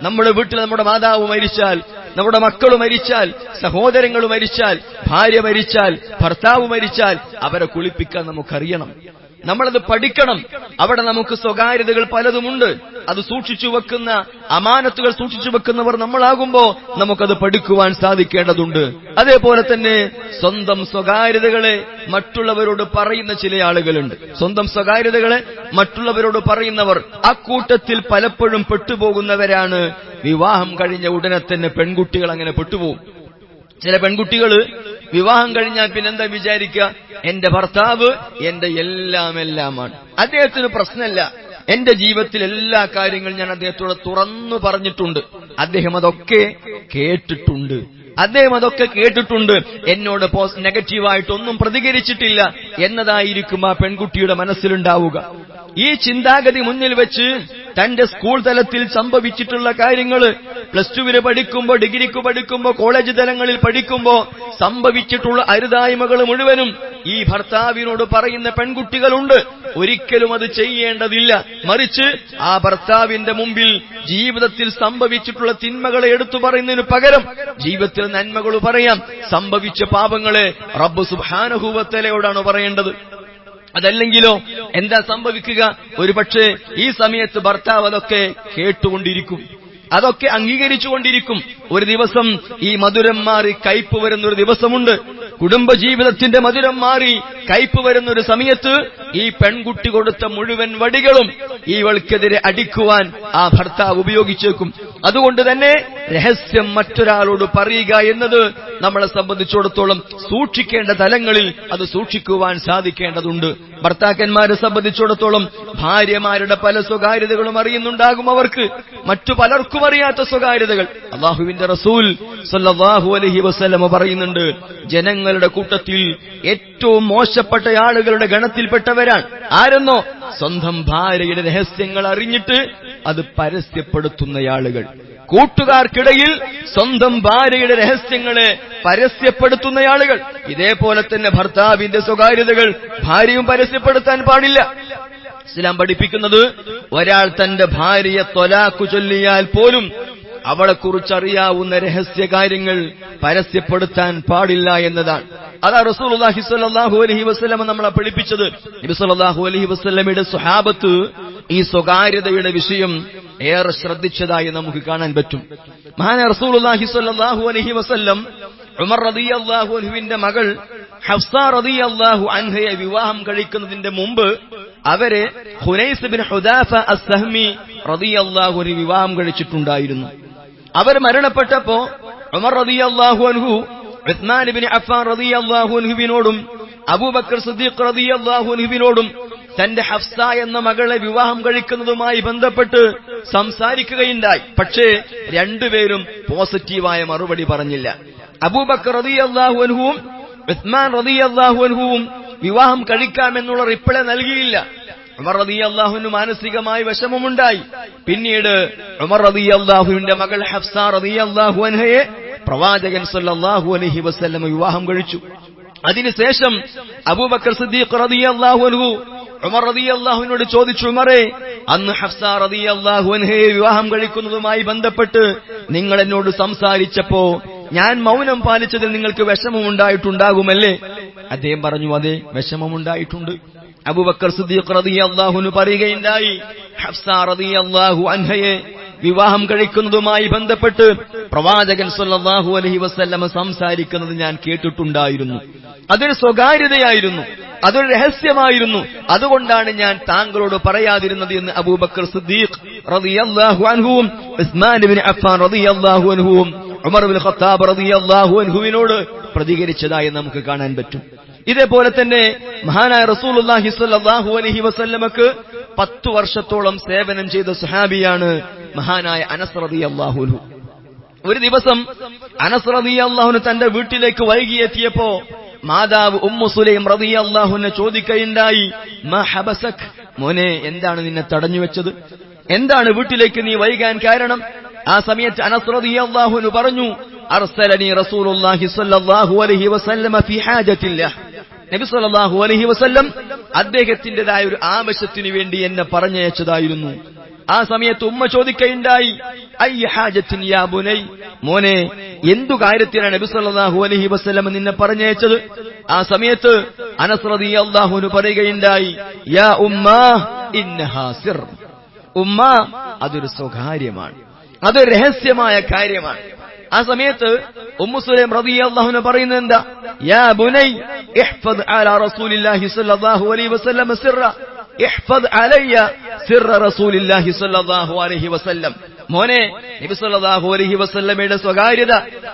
നമ്മുടെ വീട്ടിൽ നമ്മുടെ മാതാവ് മരിച്ചാൽ, നമ്മുടെ മക്കൾ മരിച്ചാൽ, സഹോദരങ്ങൾ മരിച്ചാൽ, ഭാര്യ മരിച്ചാൽ, ഭർത്താവ് മരിച്ചാൽ അവരെ കുളിപ്പിക്കാൻ നമുക്കറിയണം, നമ്മളത് പഠിക്കണം. അവിടെ നമുക്ക് സ്വകാര്യതകൾ പലതുമുണ്ട്. അത് സൂക്ഷിച്ചു വെക്കുന്ന, അമാനത്തുകൾ സൂക്ഷിച്ചു വെക്കുന്നവർ നമ്മളാകുമ്പോ നമുക്കത് പഠിക്കുവാൻ സാധിക്കേണ്ടതുണ്ട്. അതേപോലെ തന്നെ സ്വന്തം സ്വകാര്യതകളെ മറ്റുള്ളവരോട് പറയുന്ന ചില ആളുകളുണ്ട്. സ്വന്തം സ്വകാര്യതകളെ മറ്റുള്ളവരോട് പറയുന്നവർ, അക്കൂട്ടത്തിൽ പലപ്പോഴും പെട്ടുപോകുന്നവരാണ് വിവാഹം കഴിഞ്ഞ ഉടനെ തന്നെ പെൺകുട്ടികൾ. അങ്ങനെ പെട്ടുപോകും. ചില പെൺകുട്ടികൾ വിവാഹം കഴിഞ്ഞാൽ പിന്നെന്താ വിചാരിക്കുക? എന്റെ ഭർത്താവ് എന്റെ എല്ലാമാണ്. അദ്ദേഹത്തിന് പ്രശ്നമല്ല. എന്റെ ജീവിതത്തിൽ എല്ലാ കാര്യങ്ങളും ഞാൻ അദ്ദേഹത്തോട് തുറന്നു പറഞ്ഞിട്ടുണ്ട്. അദ്ദേഹം അതൊക്കെ കേട്ടിട്ടുണ്ട്. എന്നോട് നെഗറ്റീവായിട്ടൊന്നും പ്രതികരിച്ചിട്ടില്ല എന്നതായിരിക്കും ആ പെൺകുട്ടിയുടെ മനസ്സിലുണ്ടാവുക. ഈ ചിന്താഗതി മുന്നിൽ വെച്ച് തന്റെ സ്കൂൾ തലത്തിൽ സംഭവിച്ചിട്ടുള്ള കാര്യങ്ങൾ, +2 പഠിക്കുമ്പോ, ഡിഗ്രിക്ക് പഠിക്കുമ്പോ, കോളേജ് തലങ്ങളിൽ പഠിക്കുമ്പോ സംഭവിച്ചിട്ടുള്ള അരുതായ്മകൾ മുഴുവനും ഈ ഭർത്താവിനോട് പറയുന്ന പെൺകുട്ടികളുണ്ട്. ഒരിക്കലും അത് ചെയ്യേണ്ടതില്ല. മറിച്ച് ആ ഭർത്താവിന്റെ മുമ്പിൽ ജീവിതത്തിൽ സംഭവിച്ചിട്ടുള്ള തിന്മകളെ എടുത്തു പറയുന്നതിന് പകരം ജീവിതത്തിൽ നന്മകൾ പറയാം. സംഭവിച്ച പാപങ്ങളെ റബ്ബ് സുബ്ഹാനഹു വ തആലയോടാണ് പറയേണ്ടത്. അതല്ലെങ്കിലോ എന്താ സംഭവിക്കുക? ഒരുപക്ഷെ ഈ സമയത്ത് ഭർത്താവ് അതൊക്കെ കേട്ടുകൊണ്ടിരിക്കും, അതൊക്കെ അംഗീകരിച്ചുകൊണ്ടിരിക്കും. ഒരു ദിവസം ഈ മധുരം മാറി കയ്പ് വരുന്നൊരു ദിവസമുണ്ട്. കുടുംബജീവിതത്തിന്റെ മധുരം മാറി കയ്പ് വരുന്നൊരു സമയത്ത് ഈ പെൺകുട്ടി കൊടുത്ത മുഴുവൻ വടികളും ഇവൾക്കെതിരെ അടിക്കുവാൻ ആ ഭർത്താവ് ഉപയോഗിച്ചേക്കും. അതുകൊണ്ട് തന്നെ രഹസ്യം മറ്റൊരാളോട് പറയുക എന്നത് നമ്മളെ സംബന്ധിച്ചിടത്തോളം സൂക്ഷിക്കേണ്ട തലങ്ങളിൽ അത് സൂക്ഷിക്കുവാൻ സാധിക്കേണ്ടതുണ്ട്. ഭർത്താക്കന്മാരെ സംബന്ധിച്ചിടത്തോളം ഭാര്യമാരുടെ പല സ്വകാര്യതകളും അറിയുന്നുണ്ടാകും. അവർക്ക് മറ്റു പലർക്കും അറിയാത്ത സ്വകാര്യതകൾ. അല്ലാഹുവിന്റെ റസൂൽ സല്ലല്ലാഹു അലൈഹി വസല്ലം പറയുന്നുണ്ട്, ജനങ്ങളുടെ കൂട്ടത്തിൽ ഏറ്റവും മോശപ്പെട്ട ആളുകളുടെ ഗണത്തിൽപ്പെട്ടവരാണ് ആരെന്നോ? സ്വന്തം ഭാര്യയുടെ രഹസ്യങ്ങൾ അറിഞ്ഞിട്ട് അത് പരസ്യപ്പെടുത്തുന്ന ആളുകൾ. കൂട്ടുകാർക്കിടയിൽ സ്വന്തം ഭാര്യയുടെ രഹസ്യങ്ങളെ പരസ്യപ്പെടുത്തുന്ന ആളുകൾ. ഇതേപോലെ തന്നെ ഭർത്താവിന്റെ സ്വകാര്യതകൾ ഭാര്യയും പരസ്യപ്പെടുത്താൻ പാടില്ല. ഇസ്ലാം പഠിപ്പിക്കുന്നത് ഒരാൾ തന്റെ ഭാര്യയെ ത്വലാഖ് ചൊല്ലിയാൽ പോലും അവളെക്കുറിച്ചറിയാവുന്ന രഹസ്യകാര്യങ്ങൾ പരസ്യപ്പെടുത്താൻ പാടില്ല എന്നതാണ്. അതാ റസൂലുള്ളാഹി സ്വല്ലല്ലാഹു അലൈഹി വസല്ലം നമ്മളെ പഠിപ്പിച്ചത്. നബി സ്വല്ലല്ലാഹു അലൈഹി വസല്ലമയുടെ സ്വഹാബത്ത് ഈ സ്വകാര്യതയുടെ വിഷയം ഏറെ ശ്രദ്ധിച്ചതായി നമുക്ക് കാണാൻ പറ്റും. മഹാനായ റസൂലുള്ളാഹി സ്വല്ലല്ലാഹു അലൈഹി വസല്ലം ഉമർ റളിയല്ലാഹു അൻഹുവിന്റെ മകൾ ഹഫ്സ റളിയല്ലാഹു അൻഹയെ വിവാഹം കഴിക്കുന്നതിന്റെ മുമ്പ് അവരെ ഹുനൈസ് ബിൻ ഹുദാഫ അസ്-സഹ്മി റളിയല്ലാഹു അൻഹു വിവാഹം കഴിച്ചിട്ടുണ്ടായിരുന്നു. അവർ മരണപ്പെട്ടപ്പോ ഉമർ റളിയല്ലാഹു അൻഹു ഉസ്മാൻ ഇബ്നു അഫ്ഫാൻ റളിയല്ലാഹു അൻഹുവിനോടും അബൂബക്കർ സിദ്ദീഖ് റളിയല്ലാഹു അൻഹുവിനോടും തന്റെ ഹഫ്സ എന്ന മകളെ വിവാഹം കഴിക്കുന്നതുമായി ബന്ധപ്പെട്ട് സംസാരിക്കുകയുണ്ടായി. പക്ഷേ രണ്ടുപേരും പോസിറ്റീവായ മറുപടി പറഞ്ഞില്ല. അബൂബക്കർ റളിയല്ലാഹു അൻഹുവും ഉസ്മാൻ റളിയല്ലാഹു അൻഹുവും വിവാഹം കഴിക്കാമെന്നുള്ള റിപ്ലൈ നൽകിയില്ല. ഉമർ റളിയല്ലാഹുവിന് മാനസികമായി വിഷമമുണ്ടായി. പിന്നീട് ഉമർ റളിയല്ലാഹുവിന്റെ മകൾ ഹഫ്സ റളിയല്ലാഹു അൻഹയെ പ്രവാചകൻ സല്ലല്ലാഹു അലൈഹി വസല്ലം വിവാഹം കഴിച്ചു. അതിനുശേഷം അബൂബക്കർ സിദ്ദീഖ് റളിയല്ലാഹു അൻഹു ഉമർ റളിയല്ലാഹുവിനോട് ചോദിച്ചു, ഉമറേ, അന്ന് ഹഫ്സ റളിയല്ലാഹു അൻഹയെ വിവാഹം കഴിക്കുന്നതുമായി ബന്ധപ്പെട്ട് നിങ്ങൾ എന്നോട് സംസാരിച്ചപ്പോ ഞാൻ മൗനം പാലിച്ചതിൽ നിങ്ങൾക്ക് വിഷമമുണ്ടായിട്ടുണ്ടാകുമല്ലേ? അദ്ദേഹം പറഞ്ഞു, അതെ, വിഷമമുണ്ടായിട്ടുണ്ട്. അബൂബക്കർ സിദ്ദീഖ് റളിയല്ലാഹു അൻഹു പറയുകയുണ്ടായി, ഹഫ്സ റളിയല്ലാഹു അൻഹയെ വിവാഹം കഴിക്കുന്നതുമായി ബന്ധപ്പെട്ട് പ്രവാചകൻ സല്ലല്ലാഹു അലൈഹി വസല്ലം സംസാരിക്കുന്നത് ഞാൻ കേട്ടിട്ടുണ്ടായിരുന്നു. അതൊരു സ്വകാര്യതയായിരുന്നു, അതൊരു രഹസ്യമായിരുന്നു. അതുകൊണ്ടാണ് ഞാൻ താങ്കളോട് പറയാതിരുന്നത് എന്ന് അബൂബക്കർ സിദ്ദീഖ് റളിയല്ലാഹു അൻഹുവും ഉസ്മാൻ ഇബ്നു അഫ്ഫാൻ റളിയല്ലാഹു അൻഹുവും ഉമർ ഇബ്നു ഖത്താബ് റളിയല്ലാഹു അൻഹുവിനോട് പ്രതികരിച്ചതായി നമുക്ക് കാണാൻ പറ്റും. ഇതേപോലെ തന്നെ മഹാനായ റസൂലുള്ളാഹി സ്വല്ലല്ലാഹു അലൈഹി വസല്ലമക്ക് 10 വർഷത്തോളം സേവനം ചെയ്ത സ്വഹാബിയാണ് മഹാനായ അനസ് റളിയല്ലാഹു അൻഹു. ഒരു ദിവസം അനസ് റളിയല്ലാഹു അൻഹു തന്റെ വീട്ടിലേക്ക് വൈകിയെത്തിയപ്പോ മാതാവ് ഉമ്മു സുലൈം റളിയല്ലാഹു അൻഹ ചോദിക്കുകയുണ്ടായി, മാ ഹബസക്, മോനെ, എന്താണ് നിന്നെ തടഞ്ഞു വെച്ചത്? എന്താണ് വീട്ടിലേക്ക് നീ വൈകാൻ കാരണം? ആ സമയത്ത് അനസ് റളിയല്ലാഹു അൻഹു പറഞ്ഞു, അർസലനി റസൂലുള്ളാഹി സ്വല്ലല്ലാഹു അലൈഹി വസല്ലം ഫീ ഹാജത്തില്ലാഹ്. നബി സല്ലല്ലാഹു അലൈഹി വസല്ലം അദ്ദേഹത്തിന്റേതായ ഒരു ആവശ്യത്തിനു വേണ്ടി എന്നെ പറഞ്ഞയച്ചതായിരുന്നു. ആ സമയത്ത് ഉമ്മ ചോദിക്കുകയുണ്ടായി, അയ്യ ഹാജത്തിൻ യാ ബുനൈ, മോനെ, എന്തു കാര്യത്തിനാണ് നബി സല്ലല്ലാഹു അലൈഹി വസല്ലം നിന്നെ പറഞ്ഞയച്ചത്? ആ സമയത്ത് അനസ് റളിയല്ലാഹു അൻഹു പറയുകയുണ്ടായി, യാ ഉമ്മാ ഇന്നഹാ സിർ, ഉമ്മ, അതൊരു സ്വകാര്യമാണ്, അതൊരു രഹസ്യമായ കാര്യമാണ്. ആ സമയത്ത് ഉമ്മു സുലൈം റളിയല്ലാഹു അൻഹ പറയുന്നത് എന്താ? യാ ബുനൈ ഇഹ്ഫദ് അലാ റസൂലില്ലാഹി സ്വല്ലല്ലാഹു അലൈഹി വസല്ലം സിർറ, ഇഹ്ഫദ് അലയ്യ സിർറ റസൂലില്ലാഹി സ്വല്ലല്ലാഹു അലൈഹി വസല്ലം. മോനെ, നബി സല്ലല്ലാഹു അലൈഹി വസല്ലമയുടെ സ്വകാര്യത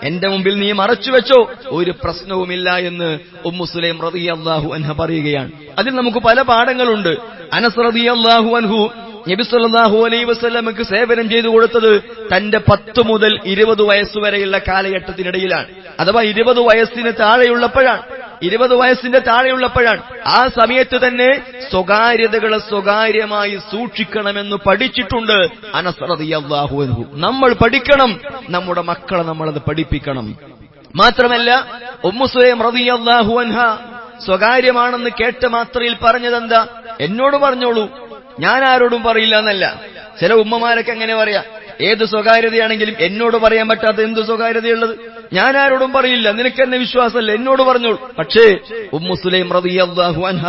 എന്റെ മുമ്പിൽ നീ മറച്ചുവെച്ചോ, ഒരു പ്രശ്നവുമില്ല എന്ന് ഉമ്മു സുലൈം റളിയല്ലാഹു അൻഹ പറയുകയാണ്. അതിൽ നമുക്ക് പല പാഠങ്ങളുണ്ട്. അനസ് റളിയല്ലാഹു അൻഹു നബി സല്ലല്ലാഹു അലൈഹി വസല്ലമക്ക് സേവനം ചെയ്തു കൊടുത്തത് തന്റെ 10 മുതൽ 20 വയസ്സുവരെയുള്ള കാലഘട്ടത്തിനിടയിലാണ്. അഥവാ 20 വയസ്സിന് താഴെയുള്ളപ്പോഴാണ്. 20 വയസ്സിന്റെ താഴെയുള്ളപ്പോഴാണ്. ആ സമയത്ത് തന്നെ സ്വകാര്യതകളെ സ്വകാര്യമായി സൂക്ഷിക്കണമെന്ന് പഠിച്ചിട്ടുണ്ട് അനസ് റളിയല്ലാഹു അൻഹു. നമ്മൾ പഠിക്കണം, നമ്മുടെ മക്കളെ നമ്മളത് പഠിപ്പിക്കണം. മാത്രമല്ല ഉമ്മു സുലൈം റളിയല്ലാഹു അൻഹ സ്വകാര്യമാണെന്ന് കേട്ട മാത്രയിൽ പറഞ്ഞതെന്താ? എന്നോട് പറഞ്ഞോളൂ, ഞാൻ ആരോടും പറയില്ല എന്നല്ല. ചില ഉമ്മമാരൊക്കെ എങ്ങനെ പറയാ, ഏത് സ്വകാര്യതയാണെങ്കിലും എന്നോട് പറയാൻ പറ്റാത്ത എന്ത് സ്വകാര്യതയുള്ളത്? ഞാൻ ആരോടും പറയില്ല, നിനക്കെന്നെ വിശ്വാസമല്ല, എന്നോട് പറഞ്ഞോളൂ. പക്ഷേ ഉമ്മു സുലൈം റളിയല്ലാഹു അൻഹ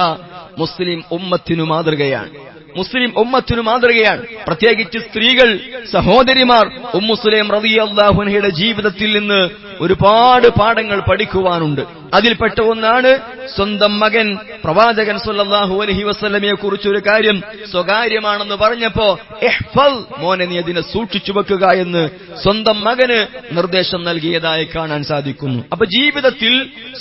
മുസ്ലിം ഉമ്മത്തിനു മാതൃകയാണ്. മുസ്ലിം ഉമ്മത്തിനു മാതൃകയാണ്. പ്രത്യേകിച്ച് സ്ത്രീകൾ, സഹോദരിമാർ ഉമ്മു സുലൈം റളിയല്ലാഹു അൻഹയുടെ ജീവിതത്തിൽ നിന്ന് ഒരുപാട് പാഠങ്ങൾ പഠിക്കുവാനുണ്ട്. അതിൽപ്പെട്ട ഒന്നാണ് സ്വന്തം മകൻ പ്രവാചകൻ സല്ലല്ലാഹു അലൈഹി വസല്ലമയെ കുറിച്ചൊരു കാര്യം സ്വകാര്യമാണെന്ന് പറഞ്ഞപ്പോ ഇഹ്ഫൽ, മോനെ നീ അതിനെ സൂക്ഷിച്ചു വെക്കുക എന്ന് സ്വന്തം മകന് നിർദ്ദേശം നൽകിയതായി കാണാൻ സാധിക്കുന്നു. അപ്പൊ ജീവിതത്തിൽ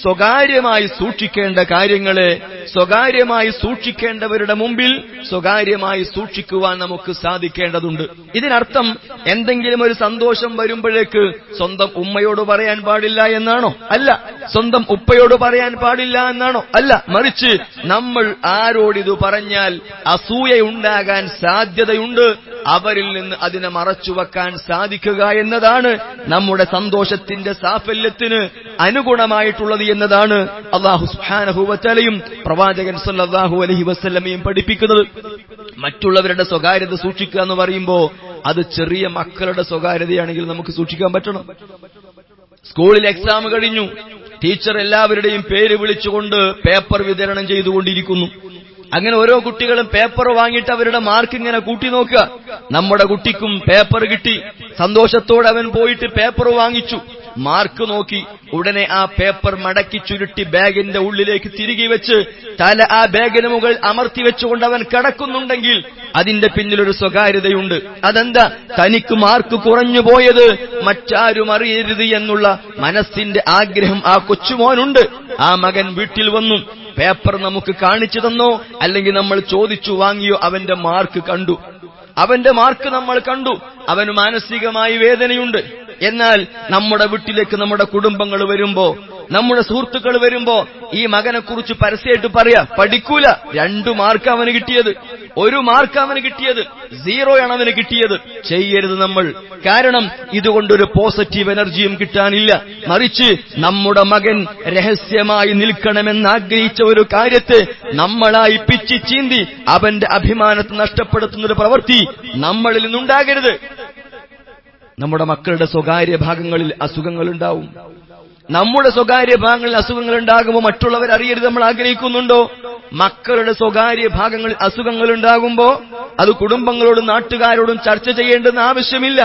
സ്വകാര്യമായി സൂക്ഷിക്കേണ്ട കാര്യങ്ങളെ സ്വകാര്യമായി സൂക്ഷിക്കേണ്ടവരുടെ മുമ്പിൽ സ്വകാര്യമായി സൂക്ഷിക്കുവാൻ നമുക്ക് സാധിക്കേണ്ടതുണ്ട്. ഇതിനർത്ഥം എന്തെങ്കിലും ഒരു സന്തോഷം വരുമ്പോഴേക്ക് സ്വന്തം ഉമ്മയോട് പറയാൻ പാടില്ല എന്നാണോ? അല്ല. സ്വന്തം ഉപ്പയോട് പറയാൻ പാടില്ല എന്നാണോ? അല്ല. മറിച്ച് നമ്മൾ ആരോടിത് പറഞ്ഞാൽ അസൂയയുണ്ടാകാൻ സാധ്യതയുണ്ട്, അവരിൽ നിന്ന് അതിനെ മറച്ചുവെക്കാൻ സാധിക്കുക എന്നതാണ് നമ്മുടെ സന്തോഷത്തിന്റെ സാഫല്യത്തിന് അനുഗുണമായിട്ടുള്ളത് എന്നതാണ് അല്ലാഹു സുബ്ഹാനഹു വ തആലയും പ്രവാചകൻ സല്ലല്ലാഹു അലൈഹി വസല്ലമയും പഠിപ്പിക്കുന്നത്. മറ്റുള്ളവരുടെ സ്വകാര്യത സൂക്ഷിക്കുക എന്ന് പറയുമ്പോ അത് ചെറിയ മക്കളുടെ സ്വകാര്യതയാണെങ്കിൽ നമുക്ക് സൂക്ഷിക്കാൻ പറ്റണം. സ്കൂളിൽ എക്സാം കഴിഞ്ഞു, ടീച്ചർ എല്ലാവരുടെയും പേര് വിളിച്ചുകൊണ്ട് പേപ്പർ വിതരണം ചെയ്തുകൊണ്ടിരിക്കുന്നു. അങ്ങനെ ഓരോ കുട്ടികളും പേപ്പർ വാങ്ങിയിട്ട് അവരുടെ മാർക്ക് ഇങ്ങനെ കൂട്ടി നോക്കുക. നമ്മുടെ കുട്ടിക്കും പേപ്പർ കിട്ടി. സന്തോഷത്തോടെ അവൻ പോയിട്ട് പേപ്പർ വാങ്ങിച്ചു, മാർക്ക് നോക്കി. ഉടനെ ആ പേപ്പർ മടക്കി ചുരുട്ടി ബാഗിന്റെ ഉള്ളിലേക്ക് തിരികെ വെച്ച് തല ആ ബാഗിന് മുകളിൽ അമർത്തി വെച്ചുകൊണ്ട് അവൻ കിടക്കുന്നുണ്ടെങ്കിൽ അതിന്റെ പിന്നിലൊരു സ്വകാര്യതയുണ്ട്. അതെന്താ? തനിക്ക് മാർക്ക് കുറഞ്ഞു പോയത് മറ്റാരും അറിയരുത് എന്നുള്ള മനസ്സിന്റെ ആഗ്രഹം ആ കൊച്ചുമോനുണ്ട്. ആ മകൻ വീട്ടിൽ വന്നു, പേപ്പർ നമുക്ക് കാണിച്ചു തന്നോ അല്ലെങ്കിൽ നമ്മൾ ചോദിച്ചു വാങ്ങിയോ, അവന്റെ മാർക്ക് കണ്ടു. അവന്റെ മാർക്ക് നമ്മൾ കണ്ടു. അവന് മാനസികമായി വേദനയുണ്ട്. എന്നാൽ നമ്മുടെ വീട്ടിലേക്ക് നമ്മുടെ കുടുംബങ്ങൾ വരുമ്പോ, നമ്മുടെ സുഹൃത്തുക്കൾ വരുമ്പോ ഈ മകനെ കുറിച്ച് പരസ്യമായിട്ട് പറയാ, പഠിക്കൂല, 2 മാർക്ക് അവന് കിട്ടിയത്, 1 മാർക്ക് അവന് കിട്ടിയത്, 0 ആണ് അവന് കിട്ടിയത്. ചെയ്യരുത് നമ്മൾ. കാരണം ഇതുകൊണ്ടൊരു പോസിറ്റീവ് എനർജിയും കിട്ടാനില്ല. മറിച്ച് നമ്മുടെ മകൻ രഹസ്യമായി നിൽക്കണമെന്ന് ആഗ്രഹിച്ച ഒരു കാര്യത്തെ നമ്മളായി പിച്ചി ചീന്തി അവന്റെ അഭിമാനത്തെ നഷ്ടപ്പെടുത്തുന്നൊരു പ്രവൃത്തി നമ്മളിൽ നിന്നുണ്ടാകരുത്. നമ്മുടെ മക്കളുടെ സ്വകാര്യ ഭാഗങ്ങളിൽ അസുഖങ്ങളുണ്ടാവും. നമ്മുടെ സ്വകാര്യ ഭാഗങ്ങളിൽ അസുഖങ്ങൾ ഉണ്ടാകുമ്പോൾ മറ്റുള്ളവർ അറിയരുത് നമ്മൾ ആഗ്രഹിക്കുന്നുണ്ടോ? മക്കളുടെ സ്വകാര്യ ഭാഗങ്ങളിൽ അസുഖങ്ങൾ ഉണ്ടാകുമ്പോ അത് കുടുംബങ്ങളോടും നാട്ടുകാരോടും ചർച്ച ചെയ്യേണ്ടെന്ന് ആവശ്യമില്ല.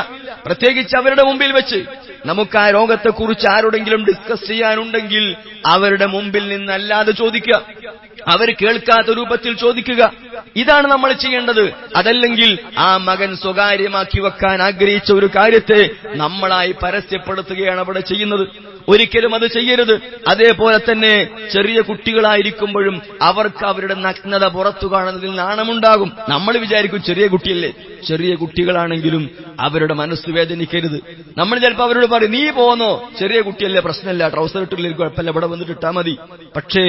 പ്രത്യേകിച്ച് അവരുടെ മുമ്പിൽ വെച്ച് നമുക്ക് ആ രോഗത്തെക്കുറിച്ച് ആരോടെങ്കിലും ഡിസ്കസ് ചെയ്യാനുണ്ടെങ്കിൽ അവരുടെ മുമ്പിൽ നിന്നല്ലാതെ ചോദിക്കുക, അവർ കേൾക്കാത്ത രൂപത്തിൽ ചോദിക്കുക. ഇതാണ് നമ്മൾ ചെയ്യേണ്ടത്. അതല്ലെങ്കിൽ ആ മകൻ സ്വകാര്യമാക്കി വെക്കാൻ ആഗ്രഹിച്ച ഒരു കാര്യത്തെ നമ്മളായി പരസ്യപ്പെടുത്തുകയാണ് അവിടെ ചെയ്യുന്നത്. ഒരിക്കലും അത് ചെയ്യരുത്. അതേപോലെ തന്നെ ചെറിയ കുട്ടികളായിരിക്കുമ്പോഴും അവർക്ക് അവരുടെ നഗ്നത പുറത്തു കാണുന്നതിൽ നാണമുണ്ടാകും. നമ്മൾ വിചാരിക്കും ചെറിയ കുട്ടിയല്ലേ, ചെറിയ കുട്ടികളാണെങ്കിലും അവരുടെ മനസ്സ് വേദനിക്കരുത്. നമ്മൾ ചിലപ്പോൾ അവരോട് പറയും, നീ പോന്നോ, ചെറിയ കുട്ടിയല്ലേ, പ്രശ്നമില്ല, ട്രൗസർ ഇട്ടില്ലെങ്കിൽ കുഴപ്പമില്ല, ഇവിടെ വന്നിട്ട് ഇട്ടാ മതി. പക്ഷേ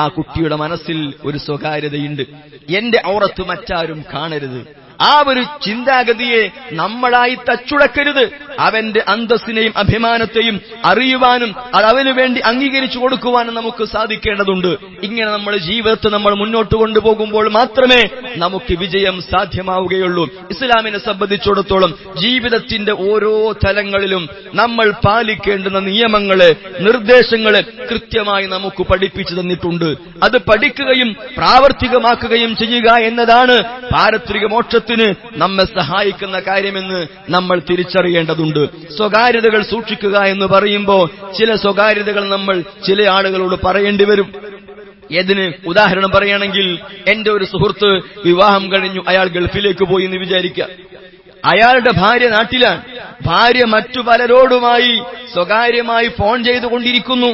ആ കുട്ടിയുടെ മനസ്സിൽ ഒരു സ്വകാര്യതയുണ്ട്. എന്റെ ഔറത്ത് മറ്റാരും കാണരുത്. ആ ഒരു ചിന്താഗതിയെ നമ്മളായി തച്ചുടക്കരുത്. അവന്റെ അന്തസ്സിനെയും അഭിമാനത്തെയും അറിയുവാനും അത് അവന് വേണ്ടി അംഗീകരിച്ചു കൊടുക്കുവാനും നമുക്ക് സാധിക്കേണ്ടതുണ്ട്. ഇങ്ങനെ നമ്മുടെ ജീവിതത്തെ നമ്മൾ മുന്നോട്ട് കൊണ്ടുപോകുമ്പോൾ മാത്രമേ നമുക്ക് വിജയം സാധ്യമാവുകയുള്ളൂ. ഇസ്ലാമിനെ സംബന്ധിച്ചിടത്തോളം ജീവിതത്തിന്റെ ഓരോ തലങ്ങളിലും നമ്മൾ പാലിക്കേണ്ടുന്ന നിയമങ്ങളെ, നിർദ്ദേശങ്ങളെ കൃത്യമായി നമുക്ക് പഠിപ്പിച്ചു തന്നിട്ടുണ്ട്. അത് പഠിക്കുകയും പ്രാവർത്തികമാക്കുകയും ചെയ്യുക എന്നതാണ് പാരത്രിക മോക്ഷത്തിന് നമ്മെ സഹായിക്കുന്ന കാര്യമെന്ന് നമ്മൾ തിരിച്ചറിയേണ്ടതുണ്ട്. സ്വകാര്യതകൾ സൂക്ഷിക്കുക എന്ന് പറയുമ്പോൾ ചില സ്വകാര്യതകൾ നമ്മൾ ചില ആളുകളോട് പറയേണ്ടി വരും. ഏതിന്? ഉദാഹരണം പറയുകയാണെങ്കിൽ, എന്റെ ഒരു സുഹൃത്ത് വിവാഹം കഴിഞ്ഞു, അയാൾ ഗൾഫിലേക്ക് പോയി എന്ന് വിചാരിക്കുക. അയാളുടെ ഭാര്യ നാട്ടിലാണ്. ഭാര്യ മറ്റു പലരോടുമായി സ്വകാര്യമായി ഫോൺ ചെയ്തുകൊണ്ടിരിക്കുന്നു,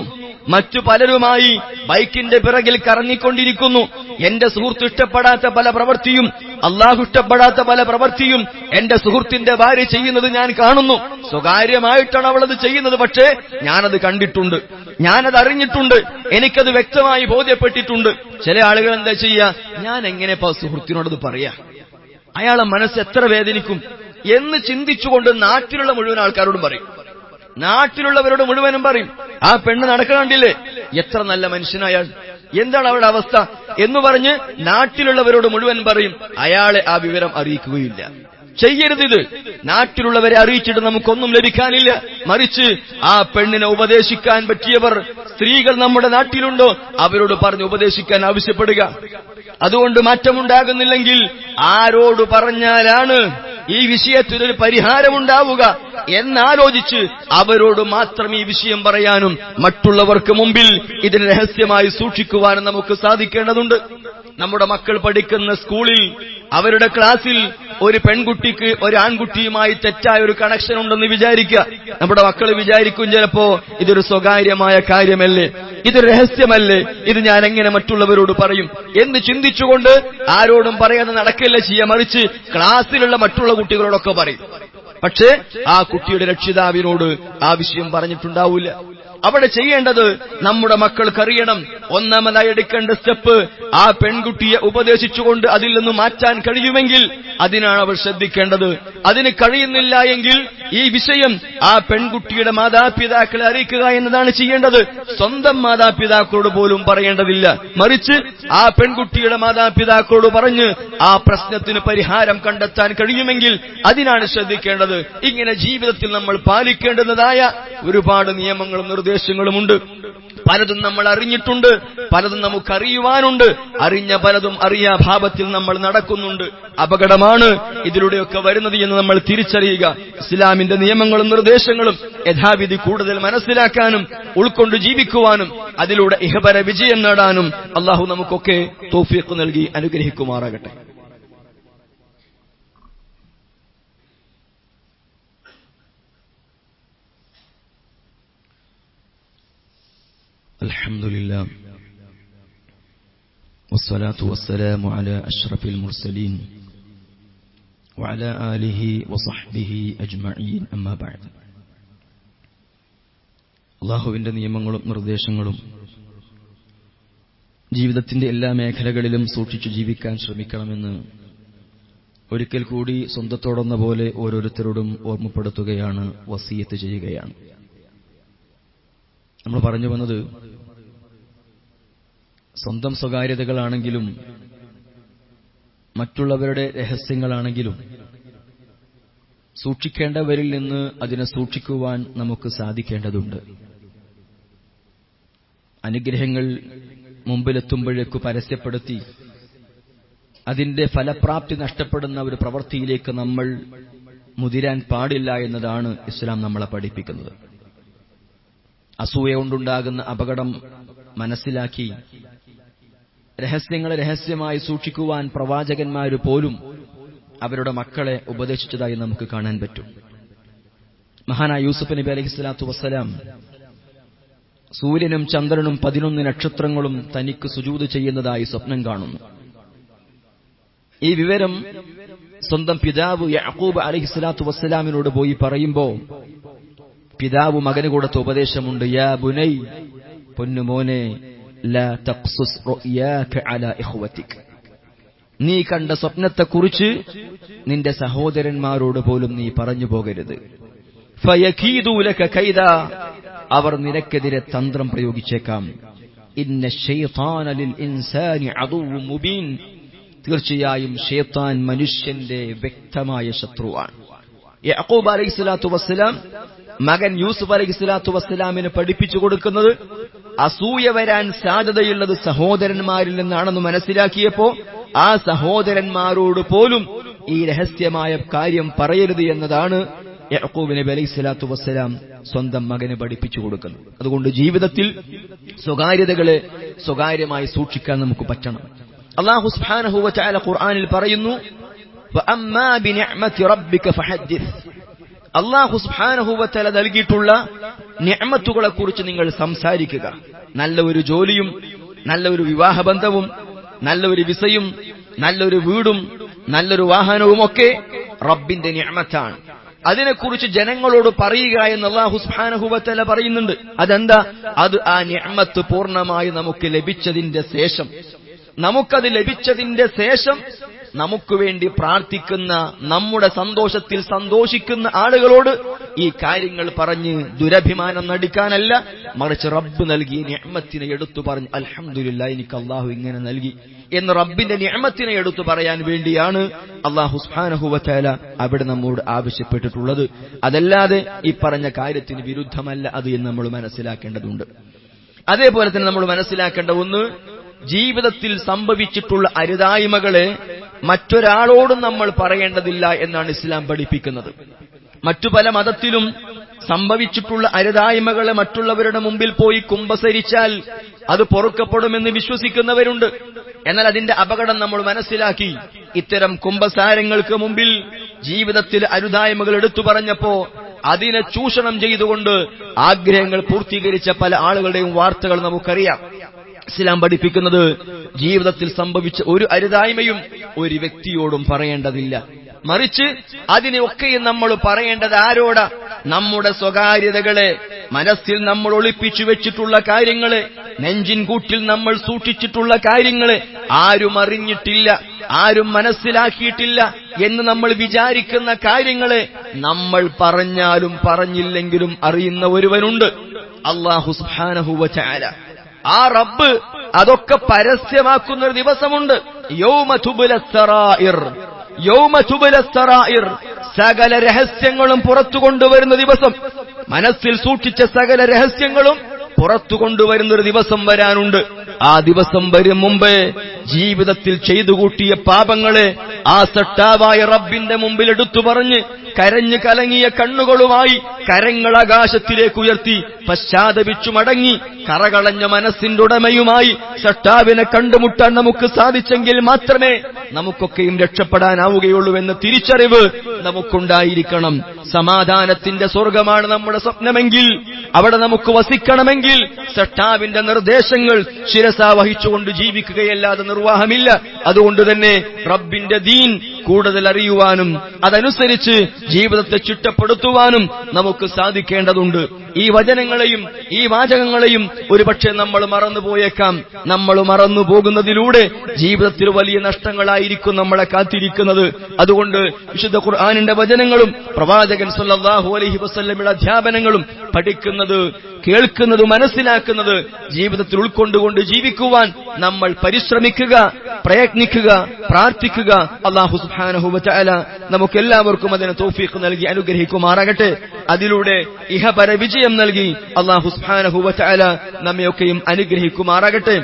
മറ്റു പലരുമായി ബൈക്കിന്റെ പിറകിൽ കറങ്ങിക്കൊണ്ടിരിക്കുന്നു. എന്റെ സുഹൃത്ത് ഇഷ്ടപ്പെടാത്ത പല പ്രവൃത്തിയും, അള്ളാഹു ഇഷ്ടപ്പെടാത്ത പല പ്രവൃത്തിയും എന്റെ സുഹൃത്തിന്റെ ഭാര്യ ചെയ്യുന്നത് ഞാൻ കാണുന്നു. സ്വകാര്യമായിട്ടാണ് അവളത് ചെയ്യുന്നത്, പക്ഷേ ഞാനത് കണ്ടിട്ടുണ്ട്, ഞാനത് അറിഞ്ഞിട്ടുണ്ട്, എനിക്കത് വ്യക്തമായി ബോധ്യപ്പെട്ടിട്ടുണ്ട്. ചില ആളുകൾ എന്താ ചെയ്യുക, ഞാൻ എങ്ങനെ സുഹൃത്തിനോടത് പറയാ, അയാളെ മനസ്സ് എത്ര വേദനിക്കും എന്ന് ചിന്തിച്ചുകൊണ്ട് നാട്ടിലുള്ള മുഴുവൻ ആൾക്കാരോടും പറയും, നാട്ടിലുള്ളവരോട് മുഴുവനും പറയും, ആ പെണ്ണ് നടക്കണ്ടില്ലേ, എത്ര നല്ല മനുഷ്യനയാൾ, എന്താണ് അവരുടെ അവസ്ഥ എന്ന് പറഞ്ഞ് നാട്ടിലുള്ളവരോട് മുഴുവൻ പറയും. അയാളെ ആ വിവരം അറിയിക്കുകയില്ല. ചെയ്യരുതിത്. നാട്ടിലുള്ളവരെ അറിയിച്ചിട്ട് നമുക്കൊന്നും ലഭിക്കാനില്ല. മറിച്ച് ആ പെണ്ണിനെ ഉപദേശിക്കാൻ പറ്റിയവർ സ്ത്രീകൾ നമ്മുടെ നാട്ടിലുണ്ടോ അവരോട് പറഞ്ഞ് ഉപദേശിക്കാൻ ആവശ്യപ്പെടുക. അതുകൊണ്ട് മാറ്റമുണ്ടാകുന്നില്ലെങ്കിൽ ആരോട് പറഞ്ഞാലാണ് ഈ വിഷയത്തിനൊരു പരിഹാരമുണ്ടാവുക എന്നാലോചിച്ച് അവരോട് മാത്രം ഈ വിഷയം പറയാനും മറ്റുള്ളവർക്ക് മുമ്പിൽ ഇതിനെ രഹസ്യമായി സൂക്ഷിക്കുവാനും നമുക്ക് സാധിക്കേണ്ടതുണ്ട്. നമ്മുടെ മക്കൾ പഠിക്കുന്ന സ്കൂളിൽ അവരുടെ ക്ലാസ്സിൽ ഒരു പെൺകുട്ടിക്ക് ഒരു ആൺകുട്ടിയുമായി തെറ്റായ ഒരു കണക്ഷൻ ഉണ്ടെന്ന് വിചാരിക്കുക. നമ്മുടെ മക്കൾ വിചാരിക്കും ചിലപ്പോ ഇതൊരു സ്വകാര്യമായ കാര്യമല്ലേ, ഇതൊരു രഹസ്യമല്ലേ, ഇത് ഞാൻ എങ്ങനെ മറ്റുള്ളവരോട് പറയും എന്ന് ചിന്തിച്ചുകൊണ്ട് ആരോടും പറയാതെ നടക്കില്ല ചെയ്യുക. മറിച്ച് ക്ലാസ്സിലുള്ള മറ്റുള്ള കുട്ടികളോടൊക്കെ പറയും. പക്ഷേ ആ കുട്ടിയുടെ രക്ഷിതാവിനോട് ആ വിഷയം പറഞ്ഞിട്ടുണ്ടാവില്ല. അവിടെ ചെയ്യേണ്ടത് നമ്മുടെ മക്കൾക്കറിയണം. ഒന്നാമതായി എടുക്കേണ്ട സ്റ്റെപ്പ് ആ പെൺകുട്ടിയെ ഉപദേശിച്ചുകൊണ്ട് അതിൽ നിന്ന് മാറ്റാൻ കഴിയുമെങ്കിൽ അതിനാണ് അവർ ശ്രദ്ധിക്കേണ്ടത്. അതിന് കഴിയുന്നില്ല എങ്കിൽ ഈ വിഷയം ആ പെൺകുട്ടിയുടെ മാതാപിതാക്കളെ അറിയിക്കുക എന്നതാണ് ചെയ്യേണ്ടത്. സ്വന്തം മാതാപിതാക്കളോട് പോലും പറയേണ്ടതില്ല. മറിച്ച് ആ പെൺകുട്ടിയുടെ മാതാപിതാക്കളോട് പറഞ്ഞ് ആ പ്രശ്നത്തിന് പരിഹാരം കണ്ടെത്താൻ കഴിയുമെങ്കിൽ അതിനാണ് ശ്രദ്ധിക്കേണ്ടത്. ഇങ്ങനെ ജീവിതത്തിൽ നമ്മൾ പാലിക്കേണ്ടുന്നതായ ഒരുപാട് നിയമങ്ങളും നിർദ്ദേശങ്ങളുമുണ്ട്. പലതും നമ്മൾ അറിഞ്ഞിട്ടുണ്ട്, പലതും നമുക്കറിയുവാനുണ്ട്. അറിഞ്ഞ പലതും അറിയാഭാവത്തിൽ നമ്മൾ നടക്കുന്നുണ്ട്. അപകടമാണ് ഇതിലൂടെയൊക്കെ വരുന്നത് എന്ന് നമ്മൾ തിരിച്ചറിയുക. ഇസ്ലാമിന്റെ നിയമങ്ങളും നിർദ്ദേശങ്ങളും യഥാവിധി കൂടുതൽ മനസ്സിലാക്കാനും ഉൾക്കൊണ്ട് ജീവിക്കുവാനും അതിലൂടെ ഇഹപര വിജയം നേടാനും അള്ളാഹു നമുക്കൊക്കെ തൗഫീഖ് നൽകി അനുഗ്രഹിക്കുമാറാകട്ടെ. അൽഹംദുലില്ലാ വസ്സലാത്തു വസ്സലാമു അലാ അഷ്റഫിൽ മുർസലീൻ വഅലാ ആലിഹി വസഹ്ബിഹി അജ്മഈൻ. അമ്മാ ബഅദ്. അല്ലാഹുവിന്റെ നിയമങ്ങളും നിർദ്ദേശങ്ങളും ജീവിതത്തിന്റെ എല്ലാ മേഖലകളിലും സൂക്ഷിച്ചു ജീവിക്കാൻ ശ്രമിക്കണമെന്ന് ഒരിക്കൽ കൂടി സ്വന്തത്തോടെന്ന പോലെ ഓരോരുത്തരോടും ഓർമ്മപ്പെടുത്തുകയാണ്, വസിയത്ത് ചെയ്യുകയാണ്. നമ്മൾ പറഞ്ഞു വന്നത് സ്വന്തം സ്വകാര്യതകളാണെങ്കിലും മറ്റുള്ളവരുടെ രഹസ്യങ്ങളാണെങ്കിലും സൂക്ഷിക്കേണ്ടവരിൽ നിന്ന് അതിനെ സൂക്ഷിക്കുവാൻ നമുക്ക് സാധിക്കേണ്ടതുണ്ട്. അനുഗ്രഹങ്ങൾ മുമ്പിലെത്തുമ്പോഴേക്കു പരസ്യപ്പെടുത്തി അതിന്റെ ഫലപ്രാപ്തി നഷ്ടപ്പെടുന്ന ഒരു പ്രവൃത്തിയിലേക്ക് നമ്മൾ മുതിരാൻ പാടില്ല എന്നതാണ് ഇസ്ലാം നമ്മളെ പഠിപ്പിക്കുന്നത്. അസൂയ കൊണ്ടുണ്ടാകുന്ന അപകടം മനസ്സിലാക്കി രഹസ്യങ്ങളെ രഹസ്യമായി സൂക്ഷിക്കുവാൻ പ്രവാചകന്മാര് പോലും അവരുടെ മക്കളെ ഉപദേശിച്ചതായി നമുക്ക് കാണാൻ പറ്റും. മഹാനായ യൂസുഫ് നബി അലൈഹിസ്സലാത്തു വസ്സലാം സൂര്യനും ചന്ദ്രനും 11 നക്ഷത്രങ്ങളും തനിക്ക് സുജൂദ് ചെയ്യുന്നതായി സ്വപ്നം കാണുന്നു. ഈ വിവരം സ്വന്തം പിതാവ് യഅഖൂബ് അലൈഹിസ്സലാത്തു വസ്സലാമിനോട് പോയി പറയുമ്പോൾ പിതാവ് മകന് കൊടുത്ത ഉപദേശമുണ്ട്. യാ ബുനൈ, പൊന്നുമോനെ, ലാ തഖ്സുസ് റുയാക അലാ ഇഖ്വതിക്, നീ കണ്ട സ്വപ്നത്തെക്കുറിച്ച് നിന്റെ സഹോദരന്മാരോട് പോലും നീ പറഞ്ഞു പോകരുത്. ഫയകീദു ലക കൈദാ, അവർ നിനക്കെതിരെ തന്ത്രം പ്രയോഗിച്ചേക്കാം. ഇന്ന ശൈത്താന ലിൽ ഇൻസാനി അദുവ്വുൻ മുബീൻ, തീർച്ചയായും ശൈത്താൻ മനുഷ്യന്റെ വ്യക്തമായ ശത്രുവാണ്. യഅഖൂബ് അലൈഹിസ്സലാത്തു വസ്സലാം മകൻ യൂസുഫ് അലൈഹിസ്സലാത്തു വസ്സലാമിനെ പഠിപ്പിച്ചു കൊടുക്കുന്നത് അസൂയ വരാൻ സാധ്യതയുള്ളത് സഹോദരന്മാരിൽ നിന്നാണെന്ന് മനസ്സിലാക്കിയപ്പോ ആ സഹോദരന്മാരോട് പോലും ഈ രഹസ്യമായ കാര്യം പറയരുത് എന്നതാണ് യഅഖൂബ് നബി അലൈഹിസ്സലാത്തു വസ്സലാം സ്വന്തം മകന് പഠിപ്പിച്ചു കൊടുക്കുന്നത്. അതുകൊണ്ട് ജീവിതത്തിൽ സ്വകാര്യതകളെ സ്വകാര്യമായി സൂക്ഷിക്കാൻ നമുക്ക് പറ്റണം. അല്ലാഹു സുബ്ഹാനഹു വ തആല ഖുർആനിൽ പറയുന്നു, വഅമ്മാ ബിനിഅ്മതി റബ്ബിക ഫഹദ്ദിസ്. അല്ലാഹു സുബ്ഹാനഹു വ തആല നൽകിയിട്ടുള്ള നിഅമത്തുകളെ കുറിച്ച് നിങ്ങൾ സംസാരിക്കുക. നല്ല ഒരു ജോലിയും നല്ല ഒരു വിവാഹബന്ധവും നല്ല ഒരു വിസയും നല്ലൊരു വീടും നല്ലൊരു വാഹനവും ഒക്കെ റബ്ബിന്റെ നിഅമത്താണ്. അതിനെക്കുറിച്ച് ജനങ്ങളോട് പറയുക എന്ന് അല്ലാഹു സുബ്ഹാനഹു വ തആല പറയുന്നുണ്ട്. അതെന്താ? അത് ആ നിഅമത്ത് പൂർണ്ണമായി നമുക്ക് ലഭിച്ചതിന്റെ ശേഷം, നമുക്കത് ലഭിച്ചതിന്റെ ശേഷം നമുക്ക് വേണ്ടി പ്രാർത്ഥിക്കുന്ന, നമ്മുടെ സന്തോഷത്തിൽ സന്തോഷിക്കുന്ന ആളുകളോട് ഈ കാര്യങ്ങൾ പറഞ്ഞ് ദുരഭിമാനം നടിക്കാനല്ല, മറിച്ച് റബ്ബ് നൽകിയ നിഅമത്തിനെ എടുത്തു പറഞ്ഞ് അൽഹംദുലില്ലാഹ് എനിക്ക് അല്ലാഹു ഇങ്ങനെ നൽകി എന്ന് റബ്ബിന്റെ നിഅമത്തിനെ എടുത്തു പറയാൻ വേണ്ടിയാണ് അല്ലാഹു സുബ്ഹാനഹു വ തആല അവിടെ നമ്മോട് ആവശ്യപ്പെട്ടിട്ടുള്ളത്. അതല്ലാതെ ഈ പറഞ്ഞ കാര്യത്തിന് വിരുദ്ധമല്ല അത് എന്ന് നമ്മൾ മനസ്സിലാക്കേണ്ടതുണ്ട്. അതേപോലെ തന്നെ നമ്മൾ മനസ്സിലാക്കേണ്ട ഒന്ന്, ജീവിതത്തിൽ സംഭവിച്ചിട്ടുള്ള അരുതായ്മകളെ മറ്റൊരാളോടും നമ്മൾ പറയേണ്ടതില്ല എന്നാണ് ഇസ്ലാം പഠിപ്പിക്കുന്നത്. മറ്റു പല മതത്തിലും സംഭവിച്ചിട്ടുള്ള അരുതായ്മകളെ മറ്റുള്ളവരുടെ മുമ്പിൽ പോയി കുമ്പസരിച്ചാൽ അത് പൊറുക്കപ്പെടുമെന്ന് വിശ്വസിക്കുന്നവരുണ്ട്. എന്നാൽ അതിന്റെ അപകടം നമ്മൾ മനസ്സിലാക്കി. ഇത്തരം കുമ്പസാരങ്ങൾക്ക് മുമ്പിൽ ജീവിതത്തിൽ അരുതായ്മകൾ എടുത്തു പറഞ്ഞപ്പോ അതിനെ ചൂഷണം ചെയ്തുകൊണ്ട് ആഗ്രഹങ്ങൾ പൂർത്തീകരിച്ച പല ആളുകളുടെയും വാർത്തകൾ നമുക്കറിയാം. ഇസ്ലാം പഠിപ്പിക്കുന്നത് ജീവിതത്തിൽ സംഭവിച്ച ഒരു അരുതായ്മയും ഒരു വ്യക്തിയോടും പറയേണ്ടതില്ല. മറിച്ച് അതിനെയൊക്കെയും നമ്മൾ പറയേണ്ടത് ആരോടാ? നമ്മുടെ സ്വകാര്യതകളെ, മനസ്സിൽ നമ്മൾ ഒളിപ്പിച്ചു വെച്ചിട്ടുള്ള കാര്യങ്ങളെ, നെഞ്ചിൻ കൂട്ടിൽ നമ്മൾ സൂക്ഷിച്ചിട്ടുള്ള കാര്യങ്ങളെ ആരും അറിഞ്ഞിട്ടില്ല, ആരും മനസ്സിലാക്കിയിട്ടില്ല എന്ന് നമ്മൾ വിചാരിക്കുന്ന കാര്യങ്ങളെ നമ്മൾ പറഞ്ഞാലും പറഞ്ഞില്ലെങ്കിലും അറിയുന്ന ഒരുവനുണ്ട്, അല്ലാഹു സുബ്ഹാനഹു വ തആല. ആ റബ്ബ് അതൊക്കെ പരസ്യമാക്കുന്ന ഒരു ദിവസമുണ്ട്. യൗമ തുബ്ലസ് സറായിർ, യൗമ തുബ്ലസ് സറായിർ, സകല രഹസ്യങ്ങളും പുറത്തു കൊണ്ടുവരുന്ന ദിവസം. മനസ്സിൽ സൂക്ഷിച്ച സകല രഹസ്യങ്ങളും പുറത്തു കൊണ്ടുവരുന്ന ഒരു ദിവസം വരാനുണ്ട്. ആ ദിവസം വരും മുമ്പേ ജീവിതത്തിൽ ചെയ്തുകൂട്ടിയ പാപങ്ങളെ ആ സട്ടാവായ റബ്ബിന്റെ മുമ്പിൽ എടുത്തു പറഞ്ഞ് കരഞ്ഞു കലങ്ങിയ കണ്ണുകളുമായി കരങ്ങൾ ആകാശത്തിലേക്ക് ഉയർത്തി പശ്ചാത്തപിച്ചു മടങ്ങി കറകളഞ്ഞ മനസ്സിന്റെ ഉടമയുമായി സട്ടാവിനെ കണ്ടുമുട്ടാൻ നമുക്ക് സാധിച്ചെങ്കിൽ മാത്രമേ നമുക്കൊക്കെയും രക്ഷപ്പെടാനാവുകയുള്ളൂ എന്ന തിരിച്ചറിവ് നമുക്കുണ്ടായിരിക്കണം. സമാധാനത്തിന്റെ സ്വർഗമാണ് നമ്മുടെ സ്വപ്നമെങ്കിൽ, അവിടെ നമുക്ക് വസിക്കണമെങ്കിൽ സട്ടാവിന്റെ നിർദ്ദേശങ്ങൾ ശിരസാ വഹിച്ചുകൊണ്ട് ജീവിക്കുകയല്ലാതെ നിർവാഹമില്ല. അതുകൊണ്ട് തന്നെ റബ്ബിന്റെ ദീൻ കൂടുതൽ അറിയുവാനും അതനുസരിച്ച് ജീവിതത്തെ ചിട്ടപ്പെടുത്തുവാനും നമുക്ക് സാധിക്കേണ്ടതുണ്ട്. ഈ വചനങ്ങളെയും ഈ വാചകങ്ങളെയും ഒരുപക്ഷെ നമ്മൾ മറന്നുപോയേക്കാം. നമ്മൾ മറന്നു പോകുന്നതിലൂടെ ജീവിതത്തിൽ വലിയ നഷ്ടങ്ങളായിരിക്കും നമ്മളെ കാത്തിരിക്കുന്നത്. അതുകൊണ്ട് വിശുദ്ധ ഖുർആനിന്റെ വചനങ്ങളും പ്രവാചകൻ സല്ലല്ലാഹു അലൈഹി വസല്ലമയുടെ അധ്യാപനങ്ങളും പഠിക്കുന്നത്, കേൾക്കുന്നത്, മനസ്സിലാക്കുന്നത് ജീവിതത്തിൽ ഉൾക്കൊണ്ടുകൊണ്ട് ജീവിക്കുവാൻ നമ്മൾ പരിശ്രമിക്കുക, പ്രയത്നിക്കുക, പ്രാർത്ഥിക്കുക. അല്ലാഹു സുബ്ഹാനഹു വ തആല നമുക്കെല്ലാവർക്കും അതിന് തൗഫീഖ് നൽകി അനുഗ്രഹിക്കുമാറാകട്ടെ. അതിലൂടെ ഇഹപര വിജയം നൽകി അല്ലാഹു സുബ്ഹാനഹു വ തആല നമ്മയൊക്കെയും അനുഗ്രഹിക്കുമാറാകട്ടെ.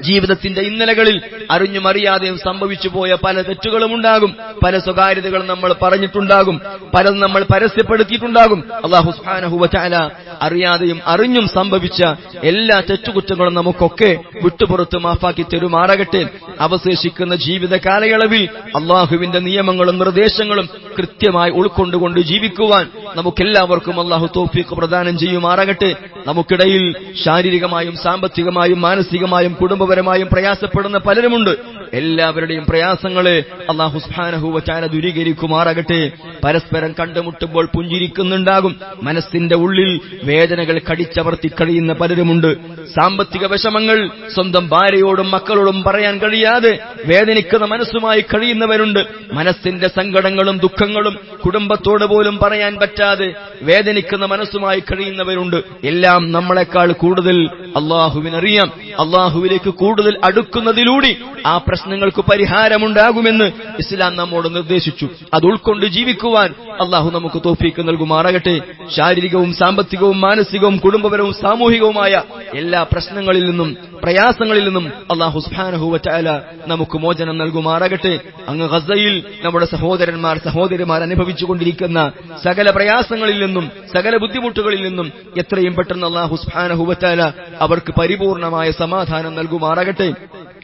ജീവിതത്തിന്റെ ഇന്നലകളിൽ അറിഞ്ഞും അറിയാതെയും സംഭവിച്ചു പോയ പല തെറ്റുകളും ഉണ്ടാകും, പല സ്വകാര്യതകളും നമ്മൾ പറഞ്ഞിട്ടുണ്ടാകും, പലതും നമ്മൾ പരസ്യപ്പെടുത്തിയിട്ടുണ്ടാകും. അല്ലാഹു സുബ്ഹാനഹു വ തആല അറിയാതെയും അറിഞ്ഞും സംഭവിച്ച എല്ലാ തെറ്റുകുറ്റങ്ങളും നമുക്കൊക്കെ വിട്ടുപുറത്ത് മാഫാക്കി തരുമാറാകട്ടെ. അവശേഷിക്കുന്ന ജീവിത കാലയളവിൽ അല്ലാഹുവിന്റെ നിയമങ്ങളും നിർദ്ദേശങ്ങളും കൃത്യമായി ഉൾക്കൊണ്ടുകൊണ്ട് ജീവിക്കുവാൻ നമുക്കെല്ലാവർക്കും അല്ലാഹു തൗഫീഖ് പ്രദാനം ചെയ്യുമാറാകട്ടെ. നമുക്കിടയിൽ ശാരീരികമായും സാമ്പത്തികമായും മാനസികമായും കുടുംബപരമായും പ്രയാസപ്പെടുന്ന പലരുമുണ്ട്. എല്ലാവരുടെയും പ്രയാസങ്ങളെ അല്ലാഹു സുബ്ഹാനഹു വ തആല ദൂരീകരിക്കുമാറാകട്ടെ. പരസ്പരം കണ്ടുമുട്ടുമ്പോൾ പുഞ്ചിരിക്കുന്നുണ്ടാകും, മനസ്സിന്റെ ഉള്ളിൽ വേദനകൾ കടിച്ചമർത്തി കഴിയുന്ന പലരുമുണ്ട്. സാമ്പത്തിക വിഷമങ്ങൾ സ്വന്തം ഭാര്യയോടും മക്കളോടും പറയാൻ കഴിയാതെ വേദനിക്കുന്ന മനസ്സുമായി കഴിയുന്നവരുണ്ട്. മനസ്സിന്റെ സങ്കടങ്ങളും ദുഃഖങ്ങളും കുടുംബത്തോട് പോലും പറയാൻ പറ്റാതെ വേദനിക്കുന്ന മനസ്സുമായി കഴിയുന്നവരുണ്ട്. എല്ലാം നമ്മളെക്കാൾ കൂടുതൽ അല്ലാഹുവിനറിയാം. അല്ലാഹുവിലേക്ക് കൂടുതൽ അടുക്കുന്നതിലൂടെ ആ പ്രശ്നങ്ങൾക്ക് പരിഹാരമുണ്ടാകുമെന്ന് ഇസ്ലാം നമ്മോട് നിർദ്ദേശിച്ചു. അത് ഉൾക്കൊണ്ട് ജീവിക്കുവാൻ അല്ലാഹു നമുക്ക് തൗഫീഖ് നൽകുമാറാകട്ടെ. ശാരീരികവും സാമ്പത്തികവും മാനസികവും കുടുംബപരവും സാമൂഹികവുമായ എല്ലാ പ്രശ്നങ്ങളിൽ നിന്നും പ്രയാസങ്ങളിൽ നിന്നും അല്ലാഹു സുബ്ഹാനഹു വ തആല നമുക്ക് മോചനം നൽകുമാറാകട്ടെ. അങ്ങ് ഗസയിൽ നമ്മുടെ സഹോദരിമാർ അനുഭവിച്ചുകൊണ്ടിരിക്കുന്ന സകല പ്രയാസങ്ങളിൽ നിന്നും സകല ബുദ്ധിമുട്ടുകളിൽ നിന്നും എത്രയും പെട്ടെന്ന് അല്ലാഹു സുബ്ഹാനഹു വ തആല അവർക്ക് പരിപൂർണമായ സമാധാനം നൽകുമാറാകട്ടെ.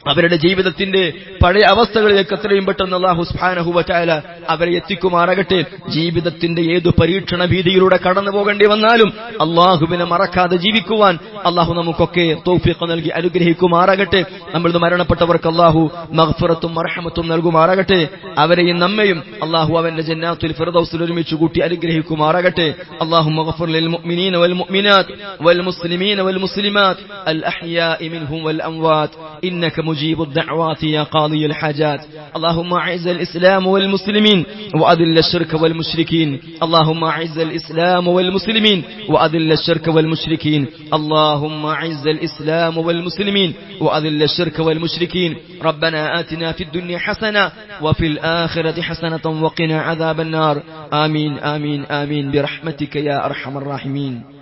അവരുടെ ജീവിതത്തിന്റെ പഴയ അവസ്ഥകളിലേക്ക് എത്രയും പെട്ടെന്ന് അല്ലാഹു സുബ്ഹാനഹു വ തആല അവരെ എത്തിക്കുമാറാകട്ടെ. ജീവിതത്തിന്റെ ഏതു പരീക്ഷണ ഭീതിയിലൂടെ കടന്നു പോകേണ്ടി വന്നാലും അല്ലാഹുവിനെ മറക്കാതെ ജീവിക്കുവാൻ അല്ലാഹു നമുക്കൊക്കെ തൗഫീഖ് നൽകി അനുഗ്രഹിക്കുമാറാകട്ടെ. നമ്മൾ മരണപ്പെട്ടവർക്ക് അല്ലാഹു മഗ്ഫിറത്തും മർഹമത്തും നൽകുമാറാകട്ടെ. അവരെയും നമ്മയും അല്ലാഹു അവന്റെ ജന്നാത്തുൽ ഫിർദൗസിൽ ഒരുമിച്ച് കൂട്ടി അനുഗ്രഹിക്കുമാറാകട്ടെ. അല്ലാഹുമ്മ ഗഫിർ ലിൽ മുഅ്മിനീന വൽ മുഅ്മിനാത്ത് വൽ മുസ്ലിമീന വൽ മുസ്ലിമാത്ത് അൽ അഹ്യാഇ മിൻഹും വൽ അംവാത് إنك مجيب الدعوات يا قاضي الحاجات. اللهم أعز الإسلام والمسلمين وأذل الشرك والمشركين. اللهم أعز الإسلام والمسلمين وأذل الشرك والمشركين. اللهم أعز الإسلام والمسلمين وأذل الشرك والمشركين. ربنا آتنا في الدنيا حسنة وفي الآخرة حسنة وقنا عذاب النار. آمين آمين آمين برحمتك يا أرحم الراحمين.